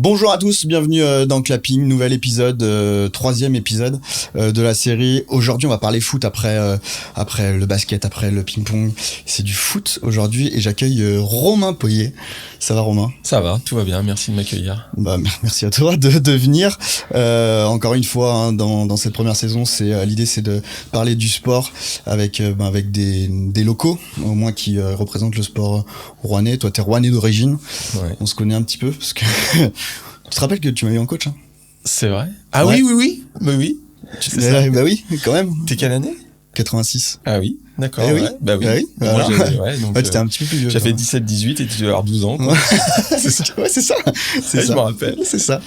Bonjour à tous, bienvenue dans Clapping, nouvel épisode, troisième épisode de la série. Aujourd'hui on va parler foot après le basket, après le ping-pong. C'est du foot aujourd'hui et j'accueille Romain Poyet. Ça va Romain ? Ça va, tout va bien, merci de m'accueillir. Bah, merci à toi de venir. Encore une fois, hein, dans cette première saison, l'idée c'est de parler du sport avec des locaux, au moins qui représentent le sport rouennais. Toi t'es rouennais d'origine, Ouais. On se connaît un petit peu parce que... Tu te rappelles que tu m'as eu en coach, hein ? C'est vrai ? Ah Ouais. oui. Bah oui. Tu sais ça. Bah oui, quand même. T'es quelle année ? 86. Ah oui, d'accord. Eh oui. Ouais. Bah oui. Ah oui, Moi, voilà. donc, Ouais, tu étais un petit peu plus vieux. j'avais toi. 17-18 et tu devais avoir 12 ans. Quoi. Ouais. C'est ça. Ouais, c'est ça. C'est Je ça. me rappelle. C'est ça.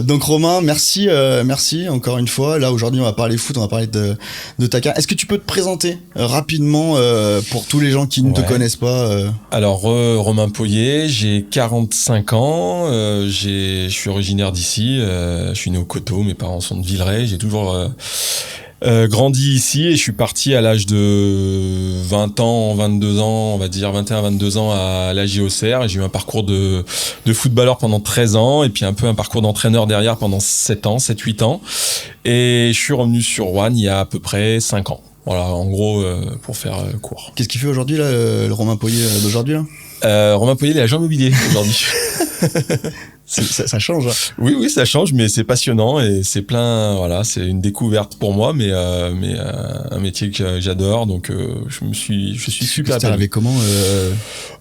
Donc Romain, merci encore une fois. Là aujourd'hui, on va parler foot, on va parler de ta carrière. Est-ce que tu peux te présenter rapidement pour tous les gens qui ne te Ouais. connaissent pas Alors, Romain Poyet, j'ai 45 ans, je suis originaire d'ici, je suis né au Coteau, mes parents sont de Villeray, j'ai toujours grandi ici et je suis parti à l'âge de 20 ans, 22 ans, on va dire 21-22 ans à la JOCR et j'ai eu un parcours de footballeur pendant 13 ans et puis un peu un parcours d'entraîneur derrière pendant 7-8 ans et je suis revenu sur Rouen il y a à peu près 5 ans. Voilà, en gros, pour faire court. Qu'est-ce qu'il fait aujourd'hui là, le Romain Poyet d'aujourd'hui là Romain Poyet, il est agent immobilier aujourd'hui. ça change. Hein. Oui, ça change, mais c'est passionnant et c'est c'est une découverte pour moi, mais un métier que j'adore, donc je suis super C'était arrivé comment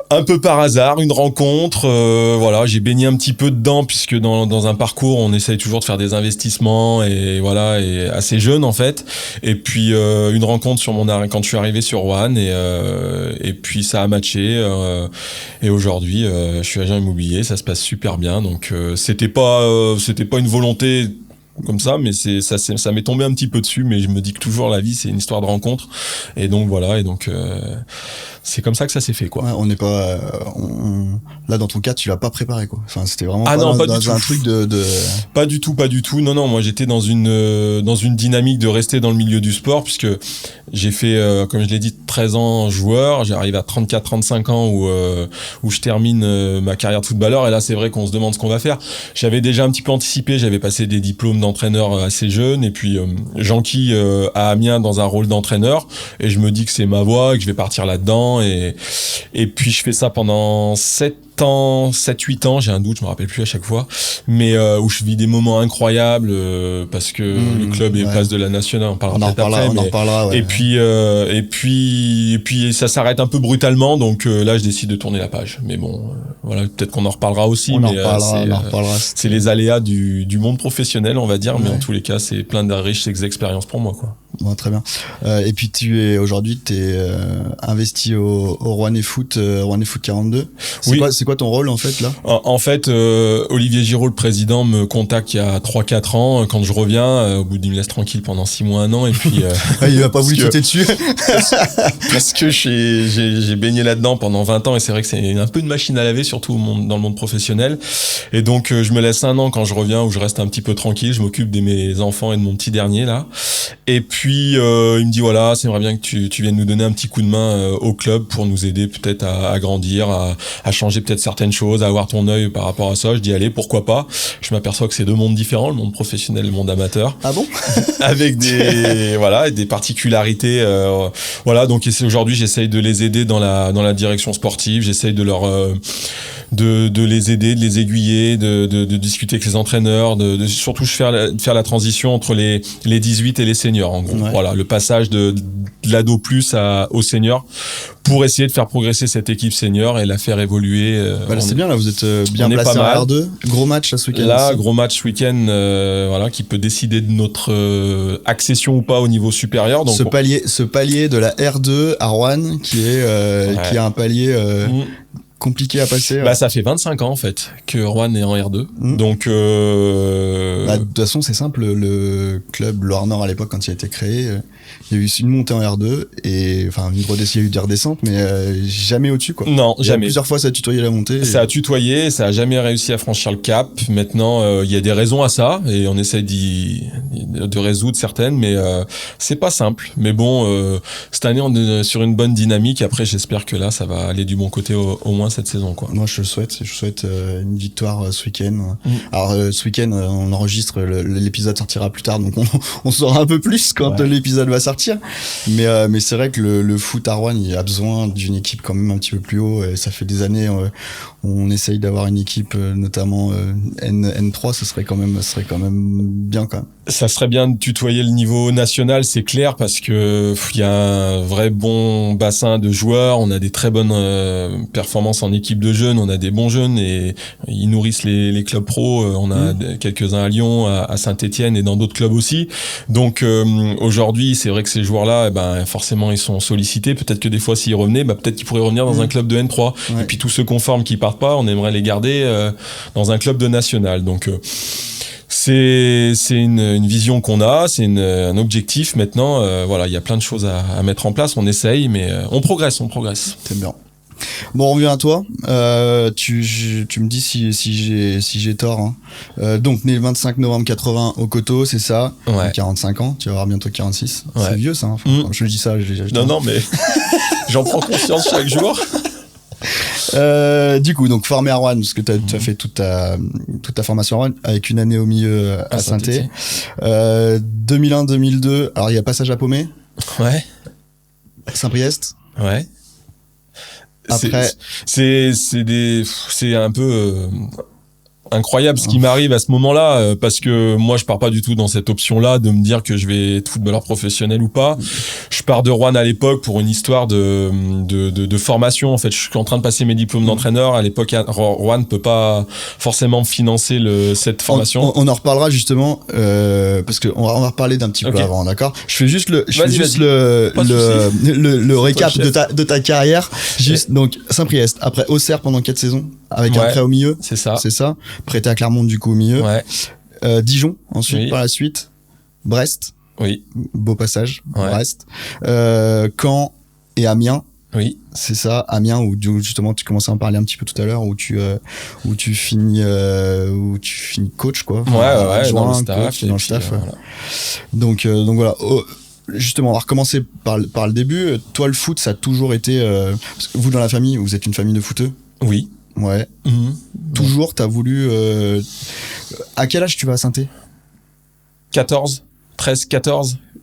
un peu par hasard, une rencontre, j'ai baigné un petit peu dedans puisque dans un parcours on essaye toujours de faire des investissements et assez jeune en fait. Et puis une rencontre sur mon arrêt quand je suis arrivé sur Rouen et puis ça a matché et aujourd'hui je suis agent immobilier, ça se passe super bien. Donc c'était pas une volonté comme ça, mais ça m'est tombé un petit peu dessus, mais je me dis que toujours la vie c'est une histoire de rencontre et donc c'est comme ça que ça s'est fait quoi. Ouais, on n'est pas là dans ton cas tu l'as pas préparé quoi. Enfin c'était vraiment pas du tout. Un truc de Pas du tout. Non, moi j'étais dans une dynamique de rester dans le milieu du sport puisque j'ai fait comme je l'ai dit 13 ans joueur, j'arrive à 34-35 ans où je termine ma carrière de footballeur et là c'est vrai qu'on se demande ce qu'on va faire. J'avais déjà un petit peu anticipé, j'avais passé des diplômes d'entraîneur assez jeune et puis j'enquille à Amiens dans un rôle d'entraîneur et je me dis que c'est ma voie, que je vais partir là-dedans et puis je fais ça pendant 7-8 ans, j'ai un doute, je me rappelle plus à chaque fois, mais où je vis des moments incroyables parce que le club est place de la nationale, on parlera peut-être après. On en reparlera. Ouais. Et puis ça s'arrête un peu brutalement, donc là je décide de tourner la page. Mais bon, voilà, peut-être qu'on en reparlera aussi. On en reparlera. C'est les aléas du monde professionnel, on va dire, mais en tous les cas c'est plein de riches expériences pour moi, quoi. Bon, très bien. Et puis aujourd'hui t'es investi au Rouennais Foot 42. C'est quoi ton rôle en fait là ? En fait, Olivier Giraud, le président, me contacte il y a 3-4 ans quand je reviens. Au bout il me laisse tranquille pendant 6 mois, 1 an, et puis il a pas voulu sauter dessus. parce que j'ai baigné là-dedans pendant 20 ans et c'est vrai que c'est un peu une machine à laver, surtout dans le monde professionnel. Et donc je me laisse 1 an quand je reviens où je reste un petit peu tranquille. Je m'occupe de mes enfants et de mon petit dernier là. Et puis il me dit voilà, c'est vrai bien que tu viennes nous donner un petit coup de main au club pour nous aider peut-être à grandir, à changer peut-être certaines choses, à avoir ton œil par rapport à ça. Je dis allez, pourquoi pas. Je m'aperçois que c'est 2 mondes différents, le monde professionnel et le monde amateur. Ah bon ? Avec des particularités. Donc aujourd'hui j'essaye de les aider dans la direction sportive. J'essaye de leur de les aider, de les aiguiller, de discuter avec les entraîneurs, de surtout faire la transition entre les 18 et les seniors en gros. Ouais. Voilà, le passage de l'ado plus au senior pour essayer de faire progresser cette équipe senior et la faire évoluer. C'est bien là, vous êtes bien placé en R2. Gros match ce week-end. Là, aussi. gros match ce week-end, qui peut décider de notre accession ou pas au niveau supérieur. Donc ce palier de la R2 à Rouen qui est un palier compliqué à passer. Ça fait 25 ans en fait que Rouen est en R2. Donc de toute façon, c'est simple. Le club Loire Nord à l'époque, quand il a été créé, il y a eu une montée en R2 et enfin il y a eu des redescentes, mais jamais au-dessus quoi. Non, jamais. Plusieurs fois, ça a tutoyé la montée. Ça a tutoyé, ça a jamais réussi à franchir le cap. Maintenant, il y a des raisons à ça et on essaie de résoudre certaines, mais c'est pas simple. Mais bon, cette année, on est sur une bonne dynamique. Après, j'espère que là, ça va aller du bon côté au moins cette saison, quoi. Moi, je souhaite une victoire ce week-end. Alors, ce week-end, on enregistre, l'épisode sortira plus tard, donc on saura un peu plus quand l'épisode va sortir. Mais c'est vrai que le foot à Rouen, il a besoin d'une équipe quand même un petit peu plus haut. Et ça fait des années, on essaye d'avoir une équipe, notamment N3, ce serait quand même bien quand même. Ça serait bien de tutoyer le niveau national, c'est clair, parce que il y a un vrai bon bassin de joueurs, on a des très bonnes performances en équipe de jeunes, on a des bons jeunes et ils nourrissent les clubs pro, on a quelques-uns à Lyon, à Saint-Étienne et dans d'autres clubs aussi. Donc aujourd'hui, c'est vrai que ces joueurs-là, forcément ils sont sollicités, peut-être que des fois s'ils revenaient, peut-être qu'ils pourraient revenir dans un club de N3. Et puis tous ceux qu'on forme qui partent pas, on aimerait les garder dans un club de national. Donc c'est une vision qu'on a, c'est un objectif maintenant. Voilà, il y a plein de choses à mettre en place. On essaye, mais on progresse. C'est bien. Bon, on revient à toi. Tu me dis si j'ai tort. Hein. Donc né le 25 novembre 80 au Coteau, c'est ça. Ouais. 45 ans. Tu vas avoir bientôt 46. Ouais. C'est vieux ça. Hein. Je dis ça. Non, mais j'en prends conscience chaque jour. Du coup, donc formé à Rouen, parce que tu as fait toute ta formation à Rouen, avec une année au milieu à Saint-Étienne. 2001-2002, alors il y a passage à Paumé. Ouais. Saint-Priest. Ouais. Après, c'est un peu incroyable ce qui m'arrive à ce moment-là, parce que moi je pars pas du tout dans cette option-là de me dire que je vais être footballeur professionnel ou pas. Je pars de Rouen à l'époque pour une histoire de formation. En fait, je suis en train de passer mes diplômes d'entraîneur. À l'époque, Rouen ne peut pas forcément financer cette formation. On en reparlera justement, parce que on va reparler d'un petit peu avant, d'accord? Je fais juste le récap de ta carrière. Juste, donc, Saint-Priest. Après, Auxerre pendant 4 saisons. Avec un prêt au milieu. C'est ça. Prêté à Clermont, du coup, au milieu. Ouais. Dijon, ensuite, par la suite. Brest. Oui. Beau passage. Ouais. Brest. Caen et Amiens. Oui. C'est ça, Amiens, où justement tu commençais à en parler un petit peu tout à l'heure, où tu finis coach, quoi. Ouais, dans le staff. Voilà. Donc voilà. Justement, on va recommencer par le début. Toi, le foot, ça a toujours été, parce que vous, dans la famille, vous êtes une famille de footeux. Oui. Ouais. Toujours, t'as voulu, à quel âge tu vas à Saint-Étienne? 14,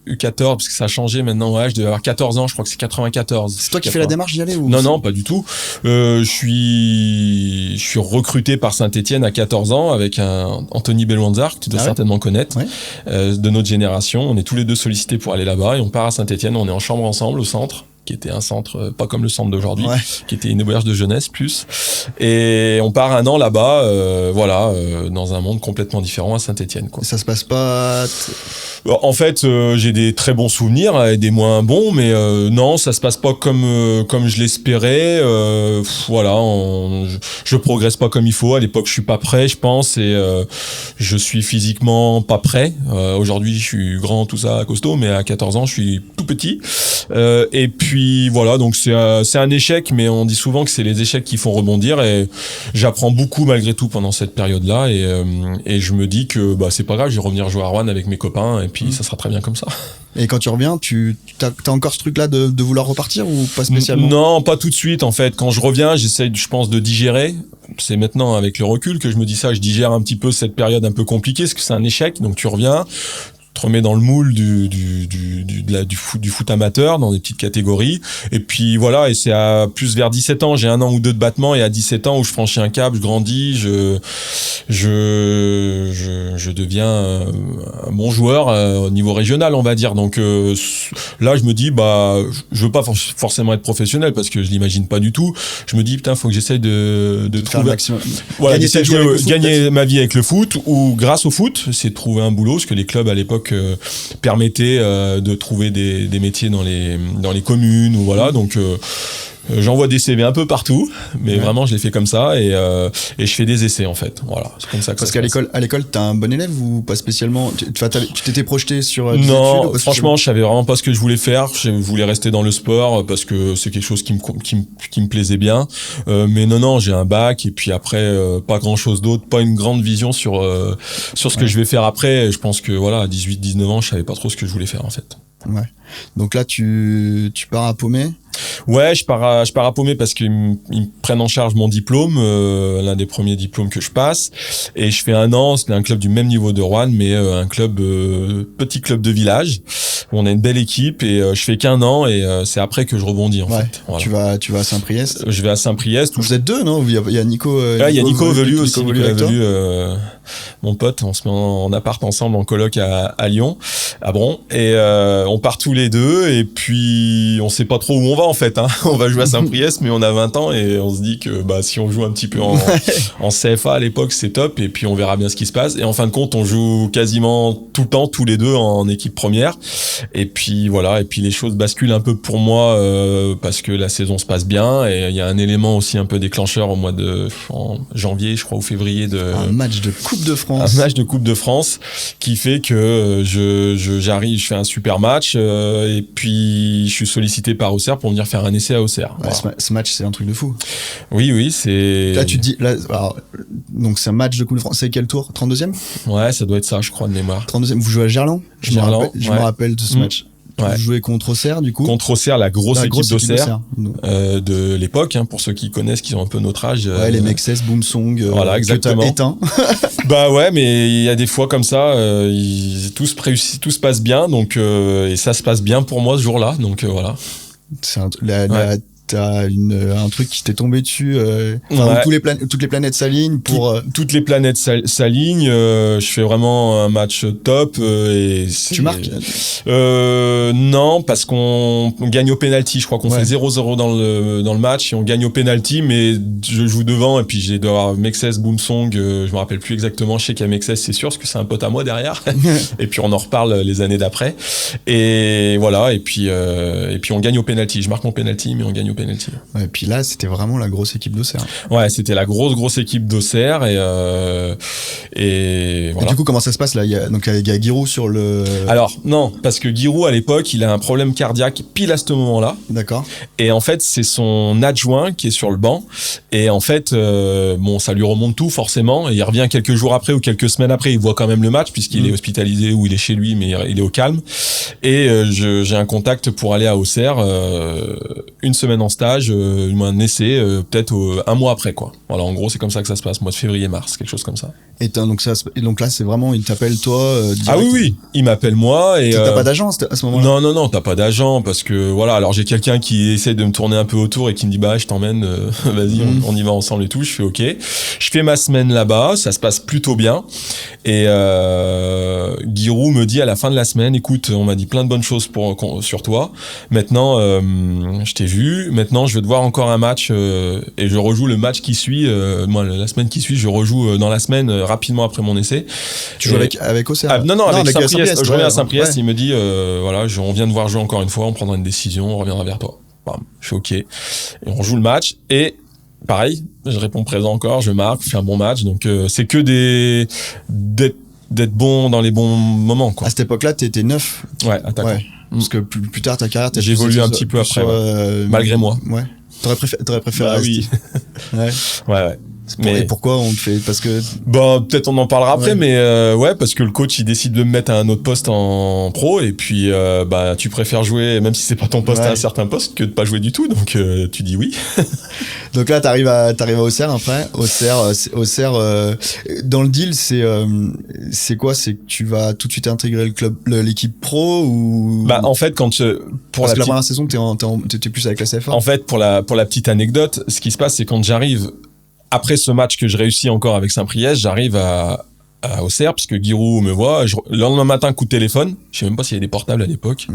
U14, parce que ça a changé maintenant. Ouais, je devais avoir 14 ans, je crois que c'est 94. C'est toi qui fais la démarche d'y aller ou... Non, pas du tout. Je suis recruté par Saint-Étienne à 14 ans avec un Anthony Belwanzar, que tu dois certainement connaître, de notre génération. On est tous les deux sollicités pour aller là-bas et on part à Saint-Étienne. On est en chambre ensemble au centre, qui était un centre pas comme le centre d'aujourd'hui, qui était une auberge de jeunesse plus. Et on part un an là-bas, dans un monde complètement différent à Saint-Étienne, quoi. Et ça se passe pas... En fait, j'ai des très bons souvenirs et des moins bons, mais non, ça se passe pas comme je l'espérais. Je progresse pas comme il faut. À l'époque, je suis pas prêt, je pense, et je suis physiquement pas prêt. Aujourd'hui, je suis grand, tout ça, costaud, mais à 14 ans, je suis tout petit. Et puis voilà, donc c'est un échec, mais on dit souvent que c'est les échecs qui font rebondir, et j'apprends beaucoup malgré tout pendant cette période-là, et je me dis que c'est pas grave, je vais revenir jouer à Rouen avec mes copains, et puis ça sera très bien comme ça. Et quand tu reviens, t'as encore ce truc-là de vouloir repartir ou pas spécialement? Non, pas tout de suite en fait. Quand je reviens, j'essaye, je pense, de digérer. C'est maintenant avec le recul que je me dis ça, je digère un petit peu cette période un peu compliquée, parce que c'est un échec, donc tu reviens, te remets dans le moule du foot amateur, dans des petites catégories, et puis voilà, et c'est à plus vers 17 ans, j'ai 1 an ou 2 de battement, et à 17 ans où je franchis un cap, je grandis, je deviens un bon joueur au niveau régional, on va dire. Donc là, je me dis, je veux pas forcément être professionnel, parce que je l'imagine pas du tout. Je me dis, putain, faut que j'essaye de trouver, voilà, gagner ma vie avec le foot, ou grâce au foot, c'est de trouver un boulot, ce que les clubs à l'époque permettait de trouver des métiers dans les communes, ou voilà. Donc J'envoie des CV un peu partout, mais vraiment je l'ai fait comme ça et je fais des essais en fait. Voilà, c'est comme ça que Parce ça qu'à l'école, t'es un bon élève ou pas spécialement? Tu t'étais projeté sur des non, études, franchement, je savais vraiment pas ce que je voulais faire. Je voulais rester dans le sport parce que c'est quelque chose qui me plaisait bien. Mais non, j'ai un bac et puis après pas grand chose d'autre, pas une grande vision sur ce que je vais faire après. Je pense que voilà, à 18-19 ans, je savais pas trop ce que je voulais faire en fait. Ouais. Donc là, tu pars à Paumé? Ouais, je pars à Paumé parce qu'ils me prennent en charge mon diplôme, l'un des premiers diplômes que je passe, et je fais un an. C'est un club du même niveau de Roanne, mais un club petit club de village où on a une belle équipe, et je fais qu'un an, et c'est après que je rebondis en fait. Voilà. Tu vas à Saint-Priest. Je vais à Saint-Priest. Vous êtes deux, non? Il y a Nico. Il y a Nico Velu aussi, Nicolas Velu, mon pote. On se met en appart ensemble en coloc à Lyon, à Bron, et on part tous les deux, et puis on sait pas trop où on va en fait. On va jouer à Saint-Priest, mais on a 20 ans et on se dit que si on joue un petit peu en CFA à l'époque, c'est top, et puis on verra bien ce qui se passe. Et en fin de compte, on joue quasiment tout le temps, tous les deux, en équipe première. Et puis voilà, et puis les choses basculent un peu pour moi parce que la saison se passe bien, et il y a un élément aussi un peu déclencheur au mois en janvier, je crois, ou février, un match de Coupe de France. Un match de Coupe de France qui fait que j'arrive, je fais un super match, et puis je suis sollicité par Auxerre pour venir faire un essai à Auxerre. Ouais, voilà. Ce match, c'est un truc de fou. Oui, c'est... Là, tu te dis... donc, c'est un match de Coupe de France. C'est quel tour? 32e? Ouais, ça doit être ça, je crois, de mémoire. 32e. Vous jouez à Gerland? Je me rappelle de ce match. Ouais. Vous jouez contre Auxerre, du coup? Contre Auxerre, la grosse équipe d'Auxerre de l'époque, pour ceux qui connaissent, qui ont un peu notre âge. Ouais, les Mexes, Boomsong, voilà, exactement. Que t'as éteint. Bah ouais, mais il y a des fois comme ça, tout se passe bien, donc et ça se passe bien pour moi ce jour-là, donc voilà. C'est t'as un truc qui t'est tombé dessus, où toutes les planètes s'alignent pour... Toutes les planètes s'alignent, je fais vraiment un match top, et tu marques? Non, parce qu'on gagne au penalty, je crois qu'on fait 0-0 dans le match, et on gagne au penalty, mais je joue devant, et puis j'ai dû avoir Mexes, Boomsong, je me rappelle plus exactement, je sais qu'il y a Mexes, c'est sûr, parce que c'est un pote à moi derrière, et puis on en reparle les années d'après, et voilà, et puis on gagne au penalty, je marque mon penalty, mais on gagne au penalty. Ouais, et puis là, c'était vraiment la grosse équipe d'Auxerre. Ouais, c'était la grosse équipe d'Auxerre, et voilà. Et du coup, comment ça se passe là? Il y a Giroud sur le... Alors non, parce que Giroud à l'époque, il a un problème cardiaque pile à ce moment-là. D'accord. Et en fait, c'est son adjoint qui est sur le banc. Et en fait, ça lui remonte tout forcément. Et il revient quelques jours après ou quelques semaines après, il voit quand même le match puisqu'il est hospitalisé ou il est chez lui, mais il est au calme. Et j'ai un contact pour aller à Auxerre, une semaine en stage, un essai, peut-être un mois après, quoi. Voilà, en gros, c'est comme ça que ça se passe, mois de février-mars, quelque chose comme ça. Et donc là, c'est vraiment, il t'appelle toi direct. Ah oui, il m'appelle moi. Et t'as pas d'agent à ce moment-là? Non, t'as pas d'agent, parce que voilà, alors j'ai quelqu'un qui essaie de me tourner un peu autour et qui me dit je t'emmène, vas-y, on y va ensemble et tout. Je fais ok. Je fais ma semaine là-bas, ça se passe plutôt bien. Et Giroud me dit à la fin de la semaine, écoute, on m'a dit plein de bonnes choses sur toi. Maintenant, je t'ai vu. Maintenant, je vais te voir encore un match, et je rejoue le match qui suit. La semaine qui suit, je rejoue dans la semaine rapidement après mon essai. Tu joues avec Auxerre? Non, avec Saint-Priest. Je reviens à Saint-Priest. Il me dit on vient de voir jouer encore une fois, on prendra une décision, on reviendra vers toi. Bam, je fais ok. Et on joue le match, et pareil, je réponds présent encore, je marque, je fais un bon match. Donc c'est que d'être bon dans les bons moments, quoi. À cette époque-là, t'étais neuf. Ouais, attaquant. Ouais. Parce que plus tard, ta carrière, j'ai évolué un petit peu après, malgré moi. Ouais. T'aurais préféré rester. Oui. ouais. Et pourquoi on te fait? Parce que peut-être on en parlera après, mais parce que le coach il décide de me mettre à un autre poste en pro, et puis tu préfères jouer, même si c'est pas ton poste, à un certain poste, que de pas jouer du tout, donc tu dis oui. Donc là t'arrives à Auxerre après. Auxerre, dans le deal, c'est quoi? C'est que tu vas tout de suite intégrer le club, l'équipe pro, ou en fait quand parce que la première saison t'étais plus avec la CFA. En fait, pour la petite anecdote, ce qui se passe, c'est quand j'arrive après ce match que je réussis encore avec Saint-Priest, j'arrive à Auxerre, puisque Giroud me voit. Le lendemain matin, coup de téléphone. Je sais même pas s'il y avait des portables à l'époque.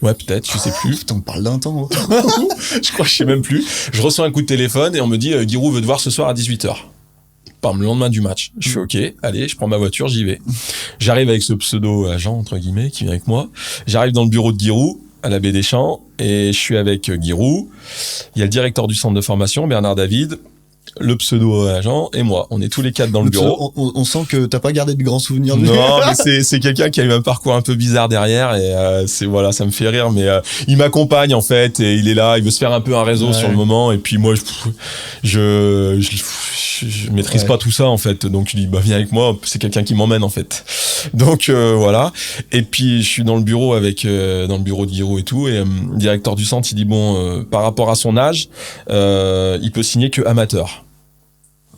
Ouais, peut-être, je sais plus. Putain, on parle d'un temps. Je crois que je sais même plus. Je reçois un coup de téléphone et on me dit Giroud veut te voir ce soir à 18h. Le lendemain du match. Je fais ok, allez, je prends ma voiture, j'y vais. J'arrive avec ce pseudo agent, entre guillemets, qui vient avec moi. J'arrive dans le bureau de Giroud. à la Baie des Champs, et je suis avec Giroud. Il y a le directeur du centre de formation, Bernard David, le pseudo-agent et moi. On est tous les 4 dans le bureau. On sent que t'as pas gardé de grands souvenirs de lui. Non, mais c'est quelqu'un qui a eu un parcours un peu bizarre derrière, et voilà, ça me fait rire, mais il m'accompagne en fait, et il est là, il veut se faire un peu un réseau sur le moment, et puis moi je maîtrise pas tout ça en fait, donc je dis viens avec moi, c'est quelqu'un qui m'emmène en fait. Donc voilà, et puis je suis dans le bureau dans le bureau de Giroud et tout, et le directeur du centre il dit par rapport à son âge, il peut signer que amateur.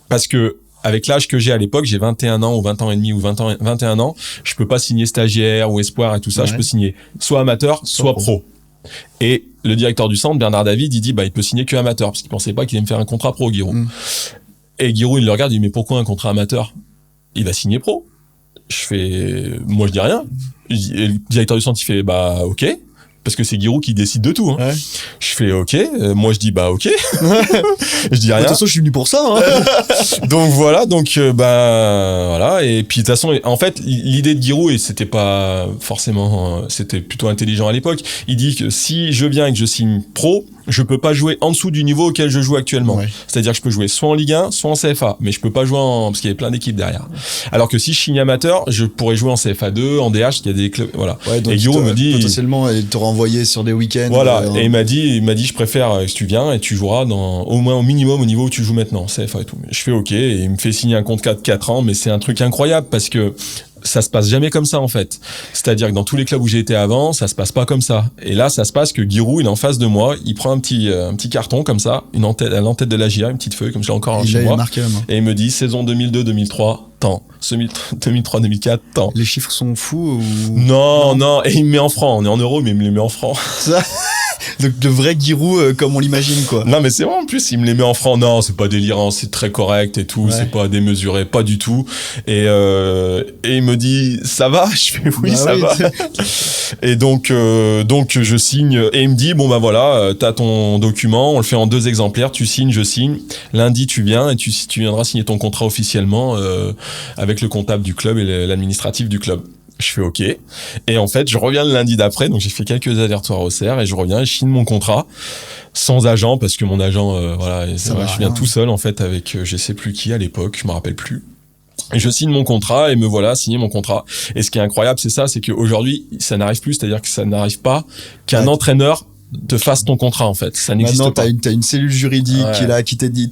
Parce que avec l'âge que j'ai à l'époque, j'ai 21 ans ou 20 ans et demi ou 21 ans, je peux pas signer stagiaire ou espoir et tout ça, je peux signer soit amateur, soit pro. Et le directeur du centre, Bernard David, il dit il peut signer que amateur, parce qu'il pensait pas qu'il allait me faire un contrat pro, Giroud. Et Giroud, il le regarde, il dit mais pourquoi un contrat amateur? Il va signer pro. Moi je dis rien. Et le directeur du centre, il fait ok. Parce que c'est Giroud qui décide de tout. Hein. Ouais. Je fais ok. Moi je dis ok. Je dis rien. De toute façon je suis venu pour ça. Hein. Donc voilà. Voilà. Et puis de toute façon, en fait, l'idée de Giroud, et c'était pas forcément, c'était plutôt intelligent à l'époque. Il dit que si je viens et que je signe pro, je peux pas jouer en dessous du niveau auquel je joue actuellement. Ouais. C'est-à-dire que je peux jouer soit en Ligue 1, soit en CFA, mais je peux pas jouer parce qu'il y avait plein d'équipes derrière. Alors que si je signe amateur, je pourrais jouer en CFA 2, en DH, il y a des clubs, voilà. Ouais, donc et Giroud me dit potentiellement il t'aura envoyé sur des week-ends. Voilà, et il m'a dit je préfère que tu viens et tu joueras au moins au minimum au niveau où tu joues maintenant, CFA et tout. Je fais OK, et il me fait signer un contrat de 4 ans, mais c'est un truc incroyable parce que ça se passe jamais comme ça en fait. C'est-à-dire que dans tous les clubs où j'ai été avant, ça se passe pas comme ça. Et là, ça se passe que Giroud, il est en face de moi, il prend un petit carton comme ça, à l'entête de la GIA, une petite feuille comme je l'ai encore chez moi. Et il me dit saison 2002-2003, temps. 2003-2004, temps. Les chiffres sont fous ou... Non, et il me met en francs. On est en euros, mais il me les met en francs. Ça donc de vrai Giroud comme on l'imagine quoi. Non mais c'est vrai, en plus il me les met en francs. Non, c'est pas délirant, c'est très correct et tout, c'est pas démesuré, pas du tout. Et il me dit ça va, je fais oui, ça va. Et donc je signe, et il me dit voilà, t'as ton document, on le fait en 2 exemplaires, tu signes, je signe. Lundi tu viens et tu viendras signer ton contrat officiellement avec le comptable du club et l'administratif du club. Je fais OK. Et en fait, je reviens le lundi d'après, donc j'ai fait quelques allers-retours à Auxerre, et je reviens et je signe mon contrat sans agent, parce que mon agent, je viens tout seul en fait avec je sais plus qui à l'époque, je me rappelle plus. Et je signe mon contrat et me voilà signer mon contrat. Et ce qui est incroyable, c'est qu'aujourd'hui, ça n'arrive plus, c'est-à-dire que ça n'arrive pas qu'un entraîneur te fasse ton contrat en fait, ça n'existe pas. Maintenant t'as une cellule juridique qui t'a dit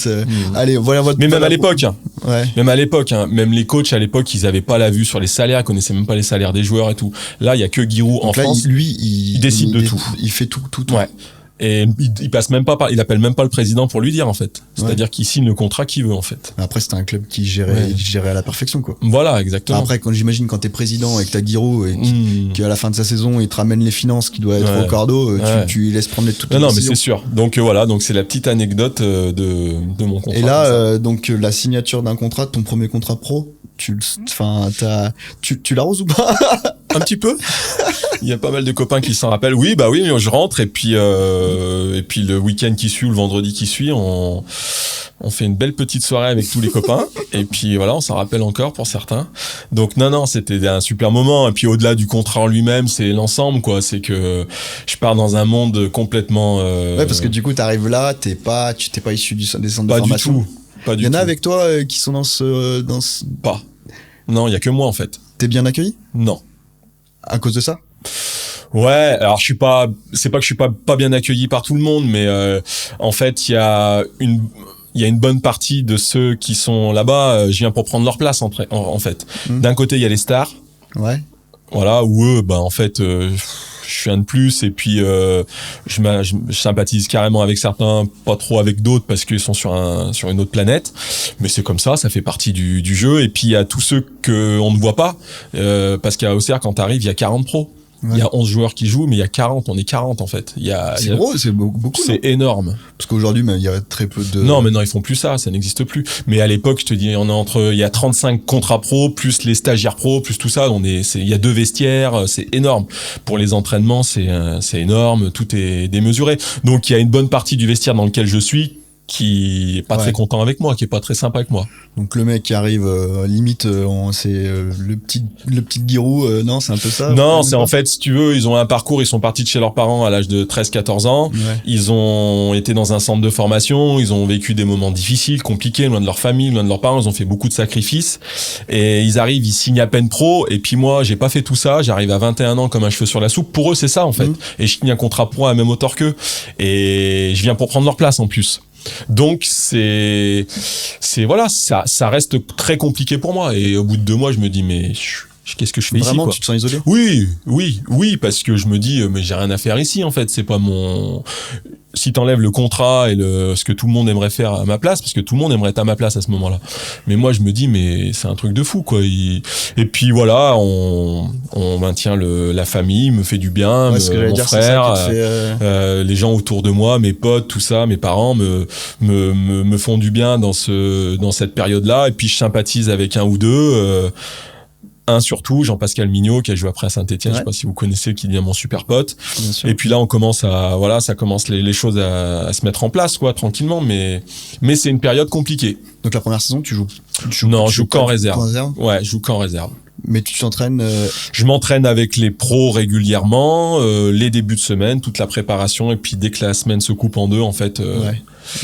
allez voilà votre. Mais même à l'époque, même les coachs à l'époque, ils avaient pas la vue sur les salaires, ils connaissaient même pas les salaires des joueurs et tout. Là il y a que Giroud en France. Il décide de tout. Il fait tout. Ouais. Et il passe même pas il appelle même pas le président pour lui dire en fait. C'est-à-dire qu'il signe le contrat qu'il veut en fait. Après c'était un club qui gérait à la perfection quoi. Voilà, exactement. Après quand t'es président et que t'as Giroud et qu'à la fin de sa saison il te ramène les finances qui doit être au cordeau, tu lui laisses prendre toutes les décisions. Non mais c'est sûr. Donc voilà, donc c'est la petite anecdote de mon contrat. Et là donc la signature d'un contrat, ton premier contrat pro, tu l'arroses ou pas? Un petit peu. Il y a pas mal de copains qui s'en rappellent. Oui, je rentre et puis le week-end qui suit ou le vendredi qui suit, on fait une belle petite soirée avec tous les copains et puis voilà, on s'en rappelle encore pour certains. Donc non, c'était un super moment. Et puis au-delà du contrat en lui-même, c'est l'ensemble quoi. C'est que je pars dans un monde complètement. Ouais, parce que du coup, t'arrives là, tu t'es pas issu des centres de formation. Du tout. Pas du tout. Il y en a avec toi qui sont dans ce. Pas. Non, il y a que moi en fait. T'es bien accueilli? Non. À cause de ça? Ouais, alors c'est pas que je suis pas bien accueilli par tout le monde, mais en fait il y a une bonne partie de ceux qui sont là-bas, je viens pour prendre leur place en fait. D'un côté il y a les stars, voilà, où eux en fait je suis un de plus, et puis je sympathise carrément avec certains, pas trop avec d'autres parce qu'ils sont sur une autre planète, mais c'est comme ça fait partie du jeu. Et puis il y a tous ceux que on ne voit pas, parce qu'à Auxerre quand t'arrives il y a 40 pros. Il y a 11 joueurs qui jouent, mais il y a 40, on est 40 en fait. C'est gros, c'est beaucoup. C'est énorme. Parce qu'aujourd'hui, il y a très peu de... Non, mais non, ils font plus ça n'existe plus. Mais à l'époque, je te dis, il y a 35 contrats pro, plus les stagiaires pro, plus tout ça. Il y a 2 vestiaires, c'est énorme. Pour les entraînements, c'est énorme, tout est démesuré. Donc il y a une bonne partie du vestiaire dans lequel je suis qui est pas très content avec moi, qui est pas très sympa avec moi. Donc le mec qui arrive limite c'est le petit Giroud, non, c'est un peu ça? Non, c'est en fait, si tu veux, ils ont un parcours, ils sont partis de chez leurs parents à l'âge de 13-14 ans. Ouais. Ils ont été dans un centre de formation, ils ont vécu des moments difficiles, compliqués, loin de leur famille, loin de leurs parents, ils ont fait beaucoup de sacrifices et ils arrivent, ils signent à peine pro et puis moi, j'ai pas fait tout ça, j'arrive à 21 ans comme un cheveu sur la soupe. Pour eux, c'est ça en fait. Et je signe un contrat pro à la même hauteur qu'eux et je viens pour prendre leur place en plus. Donc c'est voilà, ça reste très compliqué pour moi et au bout de 2 mois je me dis mais qu'est-ce que je fais Vraiment, ici quoi. Tu te sens isolé? Oui, parce que je me dis mais j'ai rien à faire ici en fait, c'est pas mon. Si t'enlèves le contrat et ce que tout le monde aimerait faire à ma place, parce que tout le monde aimerait être à ma place à ce moment-là. Mais moi, je me dis, mais c'est un truc de fou, quoi. Et puis voilà, on maintient la famille, me fait du bien, mon frère, les gens autour de moi, mes potes, tout ça, mes parents me font du bien dans cette période-là. Et puis je sympathise avec un ou deux. Un surtout, Jean-Pascal Mignot, qui a joué après à Saint-Etienne, je sais pas si vous connaissez, qui devient mon super pote. Et puis là, on commence ça commence les choses à se mettre en place, quoi, tranquillement, mais c'est une période compliquée. Donc la première saison, tu joues Non, je joue qu'en réserve. Ouais, je joue qu'en réserve. Mais tu t'entraînes Je m'entraîne avec les pros régulièrement, les débuts de semaine, toute la préparation, et puis dès que la semaine se coupe en deux, en fait.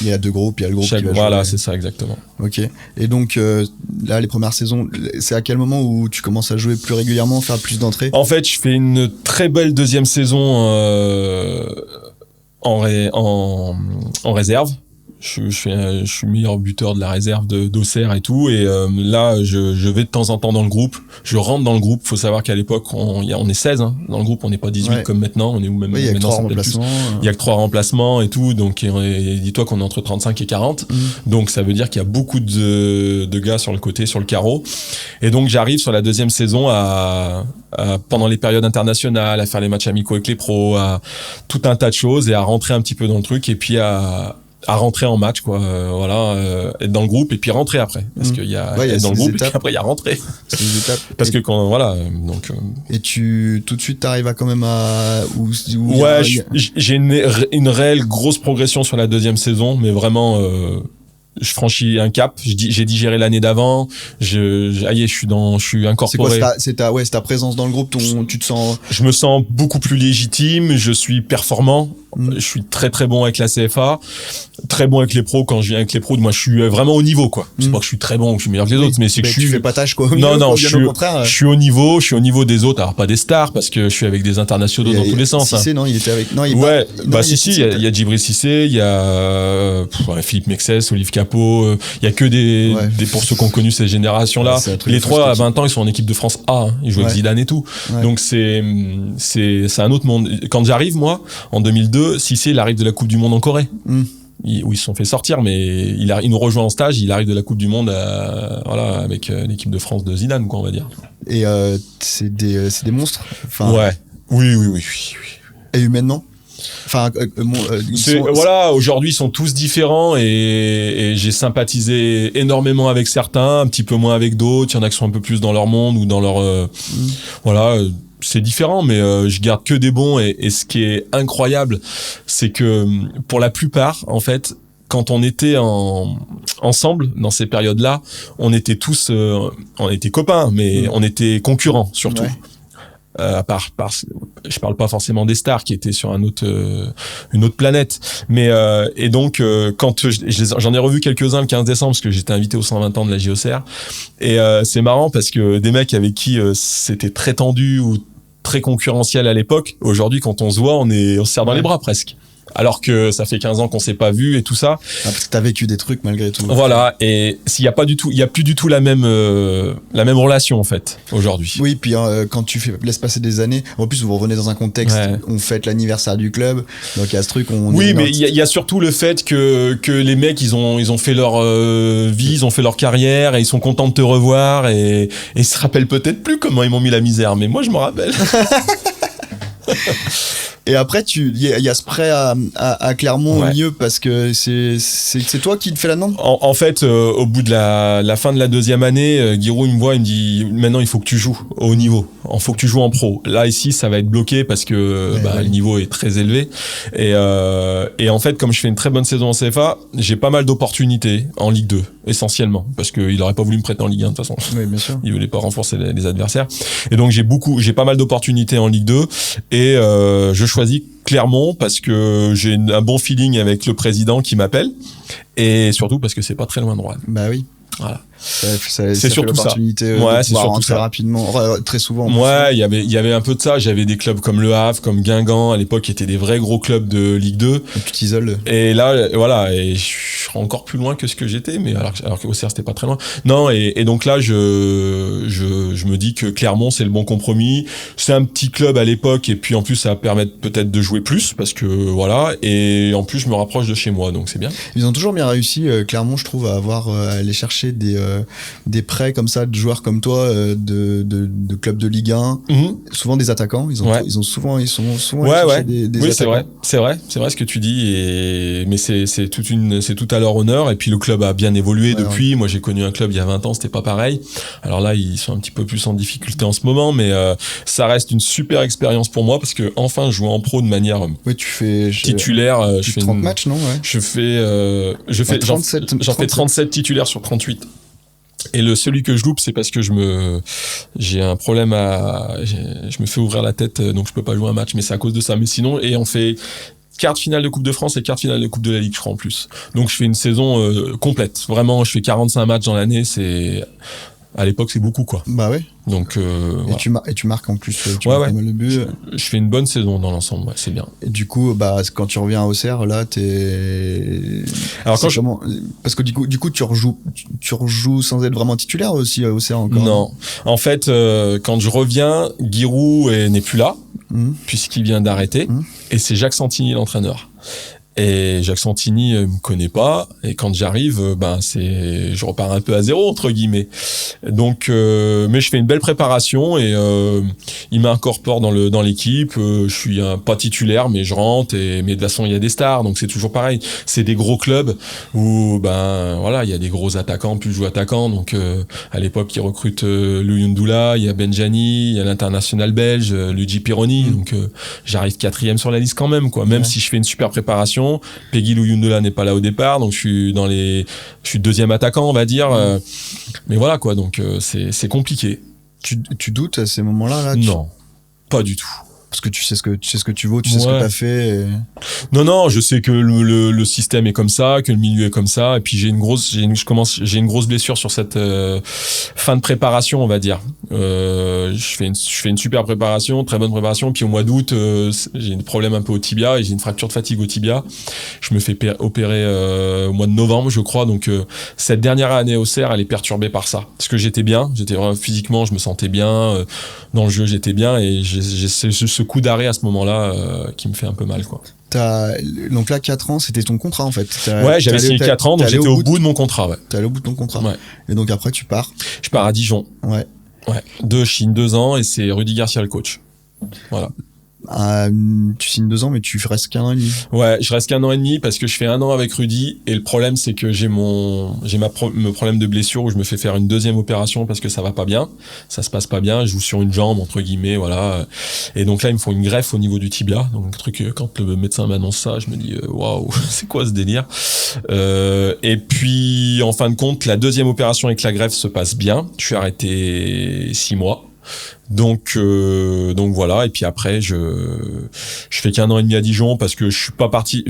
Il y a 2 groupes, il y a le groupe qui va Voilà, jouer. c'est ça, exactement. Ok. Et donc, là, les premières saisons, c'est à quel moment où tu commences à jouer plus régulièrement, faire plus d'entrées? En fait, je fais une très belle deuxième saison en réserve. Je suis meilleur buteur de la réserve d'Auxerre et tout, et là je vais de temps en temps dans le groupe, je rentre dans le groupe. Faut savoir qu'à l'époque on est 16 hein, dans le groupe, on n'est pas 18 comme maintenant, on est même il y a que 3 remplacements, il y a que 3 remplacements et tout, donc dis-toi qu'on est entre 35 et 40, donc ça veut dire qu'il y a beaucoup de gars sur le côté, sur le carreau, et donc j'arrive sur la deuxième saison à pendant les périodes internationales, à faire les matchs amicaux avec les pros, à tout un tas de choses, et à rentrer un petit peu dans le truc, et puis à rentrer en match, quoi. Être dans le groupe et puis rentrer après, parce qu'il y a être dans le groupe et puis après il y a rentrer. C'est des étapes. Parce que quand donc. Et tu tout de suite t'arrives à quand même à j'ai une réelle grosse progression sur la deuxième saison, mais vraiment. Je franchis un cap, j'ai digéré l'année d'avant, je suis incorporé. C'est ta présence dans le groupe, tu te sens. Je me sens beaucoup plus légitime, je suis performant, je suis très très bon avec la CFA, très bon avec les pros. Quand je viens avec les pros, moi je suis vraiment au niveau, quoi. C'est pas que je suis très bon ou que je suis meilleur que les autres, mais c'est que tu fais pas tâche, quoi. Non, je suis au niveau des autres, alors pas des stars, parce que je suis avec des internationaux dans tous les sens. Cissé, non, il était avec. Non, il y a Djibril Cissé, il y a Philippe Mexès, Olive Capot, il y a que des pour ceux qui ont connu ces générations-là. Les 3 à 20 ans, ils sont en équipe de France A, hein, ils jouent avec Zidane et tout. Donc c'est un autre monde. Quand j'arrive, moi, en 2002, Cissé, il arrive de la Coupe du Monde en Corée. Où ils se sont fait sortir, mais il nous rejoint en stage, il arrive de la Coupe du Monde avec l'équipe de France de Zidane, quoi, on va dire. Et c'est des monstres. Enfin, Oui. Et humainement. Enfin, aujourd'hui ils sont tous différents et j'ai sympathisé énormément avec certains, un petit peu moins avec d'autres. Il y en a qui sont un peu plus dans leur monde ou dans leur c'est différent, mais je garde que des bons, et ce qui est incroyable, c'est que pour la plupart, en fait, quand on était ensemble dans ces périodes-là, on était tous, on était copains, mais on était concurrents surtout. À part, je parle pas forcément des stars qui étaient sur une autre planète, mais et donc quand j'en ai revu quelques-uns le 15 décembre parce que j'étais invité aux 120 ans de la JOCR, et c'est marrant parce que des mecs avec qui c'était très tendu ou très concurrentiel à l'époque, aujourd'hui quand on se voit, on se serre dans les bras presque. Alors que ça fait 15 ans qu'on s'est pas vu et tout ça. Parce que t'as vécu des trucs malgré tout. Voilà, et il y a plus du tout la même relation en fait aujourd'hui. Oui, puis quand tu laisses passer des années, en plus vous revenez dans un contexte, on fête l'anniversaire du club, donc il y a ce truc. Mais il y a surtout le fait que les mecs ils ont fait leur vie, ils ont fait leur carrière et ils sont contents de te revoir et ils se rappellent peut-être plus comment ils m'ont mis la misère, mais moi je m'en rappelle. Et après, il y a ce prêt à Clermont Ouais. au milieu parce que c'est toi qui te fais la demande. En fait, au bout de la fin de la deuxième année, Giroud il me voit, il me dit maintenant il faut que tu joues au haut niveau, il faut que tu joues en pro. Là ici ça va être bloqué parce que le niveau est très élevé et en fait comme je fais une très bonne saison en CFA, j'ai pas mal d'opportunités en Ligue 2 essentiellement parce qu'il aurait pas voulu me prêter en Ligue 1 de toute façon. Oui, bien sûr. Il voulait pas renforcer les adversaires et donc j'ai pas mal d'opportunités en Ligue 2 et je choisis Clermont parce que j'ai un bon feeling avec le président qui m'appelle et surtout parce que c'est pas très loin de Roanne. Bah oui. Voilà. C'est surtout ça. Ouais, c'est pouvoir surtout rentrer ça. rapidement, très souvent. Ouais, il y avait un peu de ça. J'avais des clubs comme Le Havre, comme Guingamp à l'époque qui étaient des vrais gros clubs de Ligue 2. Et tu t'isoles. Et là, voilà, et je suis encore plus loin que ce que j'étais, mais alors qu'Auxerre c'était pas très loin. Non, et donc là, je me dis que Clermont c'est le bon compromis. C'est un petit club à l'époque, et puis en plus ça va permettre peut-être de jouer plus parce que voilà, et en plus je me rapproche de chez moi, donc c'est bien. Ils ont toujours bien réussi, Clermont, je trouve, à aller chercher des prêts comme ça de joueurs comme toi, de clubs de Ligue 1, souvent des attaquants. Ils sont souvent allés chercher des oui, attaquants. c'est vrai ce que tu dis, mais c'est tout à leur honneur, et puis le club a bien évolué depuis. Ouais. Moi j'ai connu un club il y a 20 ans, c'était pas pareil. Alors là ils sont un petit peu plus en difficulté en ce moment, mais ça reste une super expérience pour moi parce que enfin je joue en pro de manière titulaire. Je fais 30 matchs, non? Ouais. J'en fais 37 titulaires sur 38. Et celui que je loupe, c'est parce que j'ai un problème je me fais ouvrir la tête, donc je peux pas jouer un match, mais c'est à cause de ça. Mais sinon, et on fait quart de finale de Coupe de France et quart de finale de Coupe de la Ligue, je crois, en plus. Donc je fais une saison complète. Vraiment, je fais 45 matchs dans l'année, à l'époque, c'est beaucoup, quoi. Bah ouais. Donc, voilà. Et tu marques en plus, tu marques pas mal de buts. Je fais une bonne saison dans l'ensemble, c'est bien. Et du coup, quand tu reviens à Auxerre, là, Alors parce que du coup, tu rejoues sans être vraiment titulaire aussi à Auxerre encore. Non. En fait, quand je reviens, Giroud n'est plus là, puisqu'il vient d'arrêter, et c'est Jacques Santini l'entraîneur. Et Jacques Santini me connaît pas, et quand j'arrive, je repars un peu à zéro entre guillemets. Donc, mais je fais une belle préparation et il m'incorpore dans l'équipe. Je suis pas titulaire, mais je rentre. Mais de toute façon, il y a des stars, donc c'est toujours pareil. C'est des gros clubs où voilà, il y a des gros attaquants, plus je joue attaquant. Donc à l'époque, ils recrutent Luyundoula, il y a Benjani, il y a l'international belge Luigi Pironi. Donc j'arrive 4e sur la liste quand même, quoi. Même si je fais une super préparation. Peggy Luyundola n'est pas là au départ, donc je suis 2e attaquant, on va dire. Mais voilà, quoi, donc c'est compliqué. Tu doutes à ces moments-là, là? Non, pas du tout. Parce que tu sais ce que tu vaux, tu sais ce que t'as fait. Et... Non, je sais que le système est comme ça, que le milieu est comme ça, et puis j'ai une grosse blessure sur cette fin de préparation, on va dire. Je fais une super préparation, très bonne préparation, puis au mois d'août, j'ai des problèmes un peu au tibia et j'ai une fracture de fatigue au tibia. Je me fais opérer au mois de novembre, je crois. Donc cette dernière année au CER, elle est perturbée par ça. Parce que j'étais vraiment physiquement, je me sentais bien, dans le jeu j'étais bien, et j'ai ce coup d'arrêt à ce moment-là qui me fait un peu mal, quoi. Donc là, 4 ans, c'était ton contrat en fait. Ouais, j'avais signé 4 ans, donc j'étais au bout de mon contrat. Ouais. T'es allé au bout de ton contrat. Ouais. Et donc après, tu pars. Je pars à Dijon. Ouais. De Chine, 2 ans, et c'est Rudy Garcia le coach. Voilà. Tu signes 2 ans, mais tu restes qu'1 an et demi. Ouais, je reste qu'1 an et demi parce que je fais 1 an avec Rudy, et le problème c'est que j'ai mon problème de blessure où je me fais faire une 2e opération parce que ça va pas bien, ça se passe pas bien, je joue sur une jambe entre guillemets, voilà. Et donc là ils me font une greffe au niveau du tibia, donc le truc, quand le médecin m'annonce ça, je me dis waouh, c'est quoi ce délire. Et puis en fin de compte, la 2e opération avec la greffe se passe bien, je suis arrêté 6 mois. Donc voilà, et puis après je fais qu'1 an et demi à Dijon parce que je suis pas parti,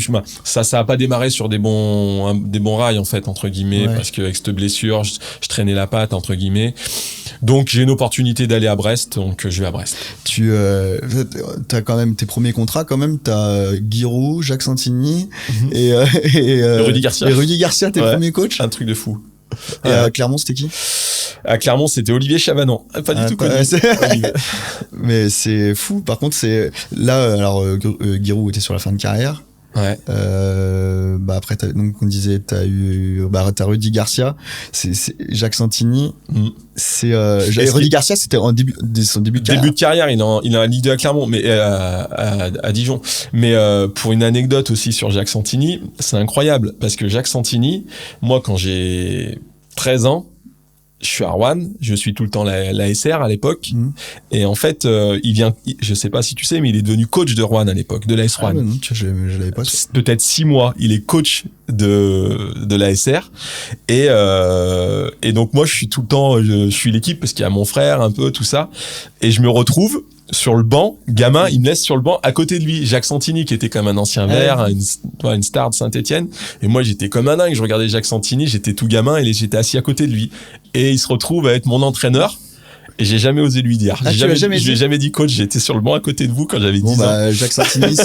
ça a pas démarré sur des bons rails en fait, entre guillemets, parce que avec cette blessure je traînais la patte, entre guillemets. Donc j'ai une opportunité d'aller à Brest, donc je vais à Brest. T'as quand même tes premiers contrats, quand même, t'as Giroud, Jacques Santini et Rudy Garcia. Et Rudy Garcia, tes premiers coachs. Un truc de fou. Et à Clermont, c'était qui? À Clermont, c'était Olivier Chavanon. Pas du tout connu. Mais c'est fou. Par contre, c'est là. Alors, Giroud était sur la fin de carrière. Ouais. Après, donc on disait, t'as Rudy Garcia, c'est Jacques Santini. C'est Rudy Garcia, c'était son début de carrière. Début de carrière, il est en Ligue 2 à Clermont, mais à Dijon. Mais pour une anecdote aussi sur Jacques Santini, c'est incroyable parce que Jacques Santini, moi quand j'ai 13 ans, je suis à Rouen, je suis tout le temps la SR à l'époque, et en fait, je sais pas si tu sais, mais il est devenu coach de Rouen à l'époque, de l'AS Rouen. Non, je l'avais pas. Peut-être 6 mois, il est coach de la SR, et donc moi je suis tout le temps, je suis l'équipe parce qu'il y a mon frère un peu tout ça, et je me retrouve sur le banc, gamin, il me laisse sur le banc à côté de lui, Jacques Santini qui était comme un ancien vert, une star de Saint-Étienne, et moi j'étais comme un dingue, je regardais Jacques Santini, j'étais tout gamin et j'étais assis à côté de lui, et il se retrouve à être mon entraîneur. Et j'ai jamais osé lui dire. Je lui ai jamais dit coach, j'étais sur le banc à côté de vous quand j'avais 10 ans. Jacques Santini,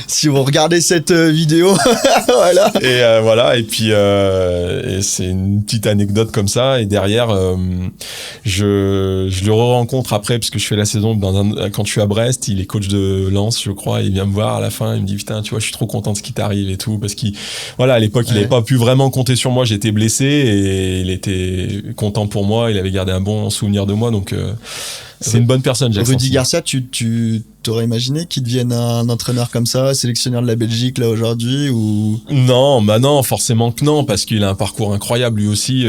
si vous regardez cette vidéo, voilà. Et voilà, et puis et c'est une petite anecdote comme ça, et derrière je le re-rencontre après parce que je fais la saison quand je suis à Brest, il est coach de Lens, je crois, et il vient me voir à la fin, il me dit putain, tu vois, je suis trop content de ce qui t'arrive et tout, parce à l'époque, il avait pas pu vraiment compter sur moi, j'étais blessé et il était content pour moi, il avait gardé un bon souvenir de moi, donc c'est une bonne personne, Jacques Santini. Rudy Garcia, tu t'aurais imaginé qu'il devienne un entraîneur comme ça, sélectionneur de la Belgique là aujourd'hui, ou Non, forcément que non, parce qu'il a un parcours incroyable lui aussi.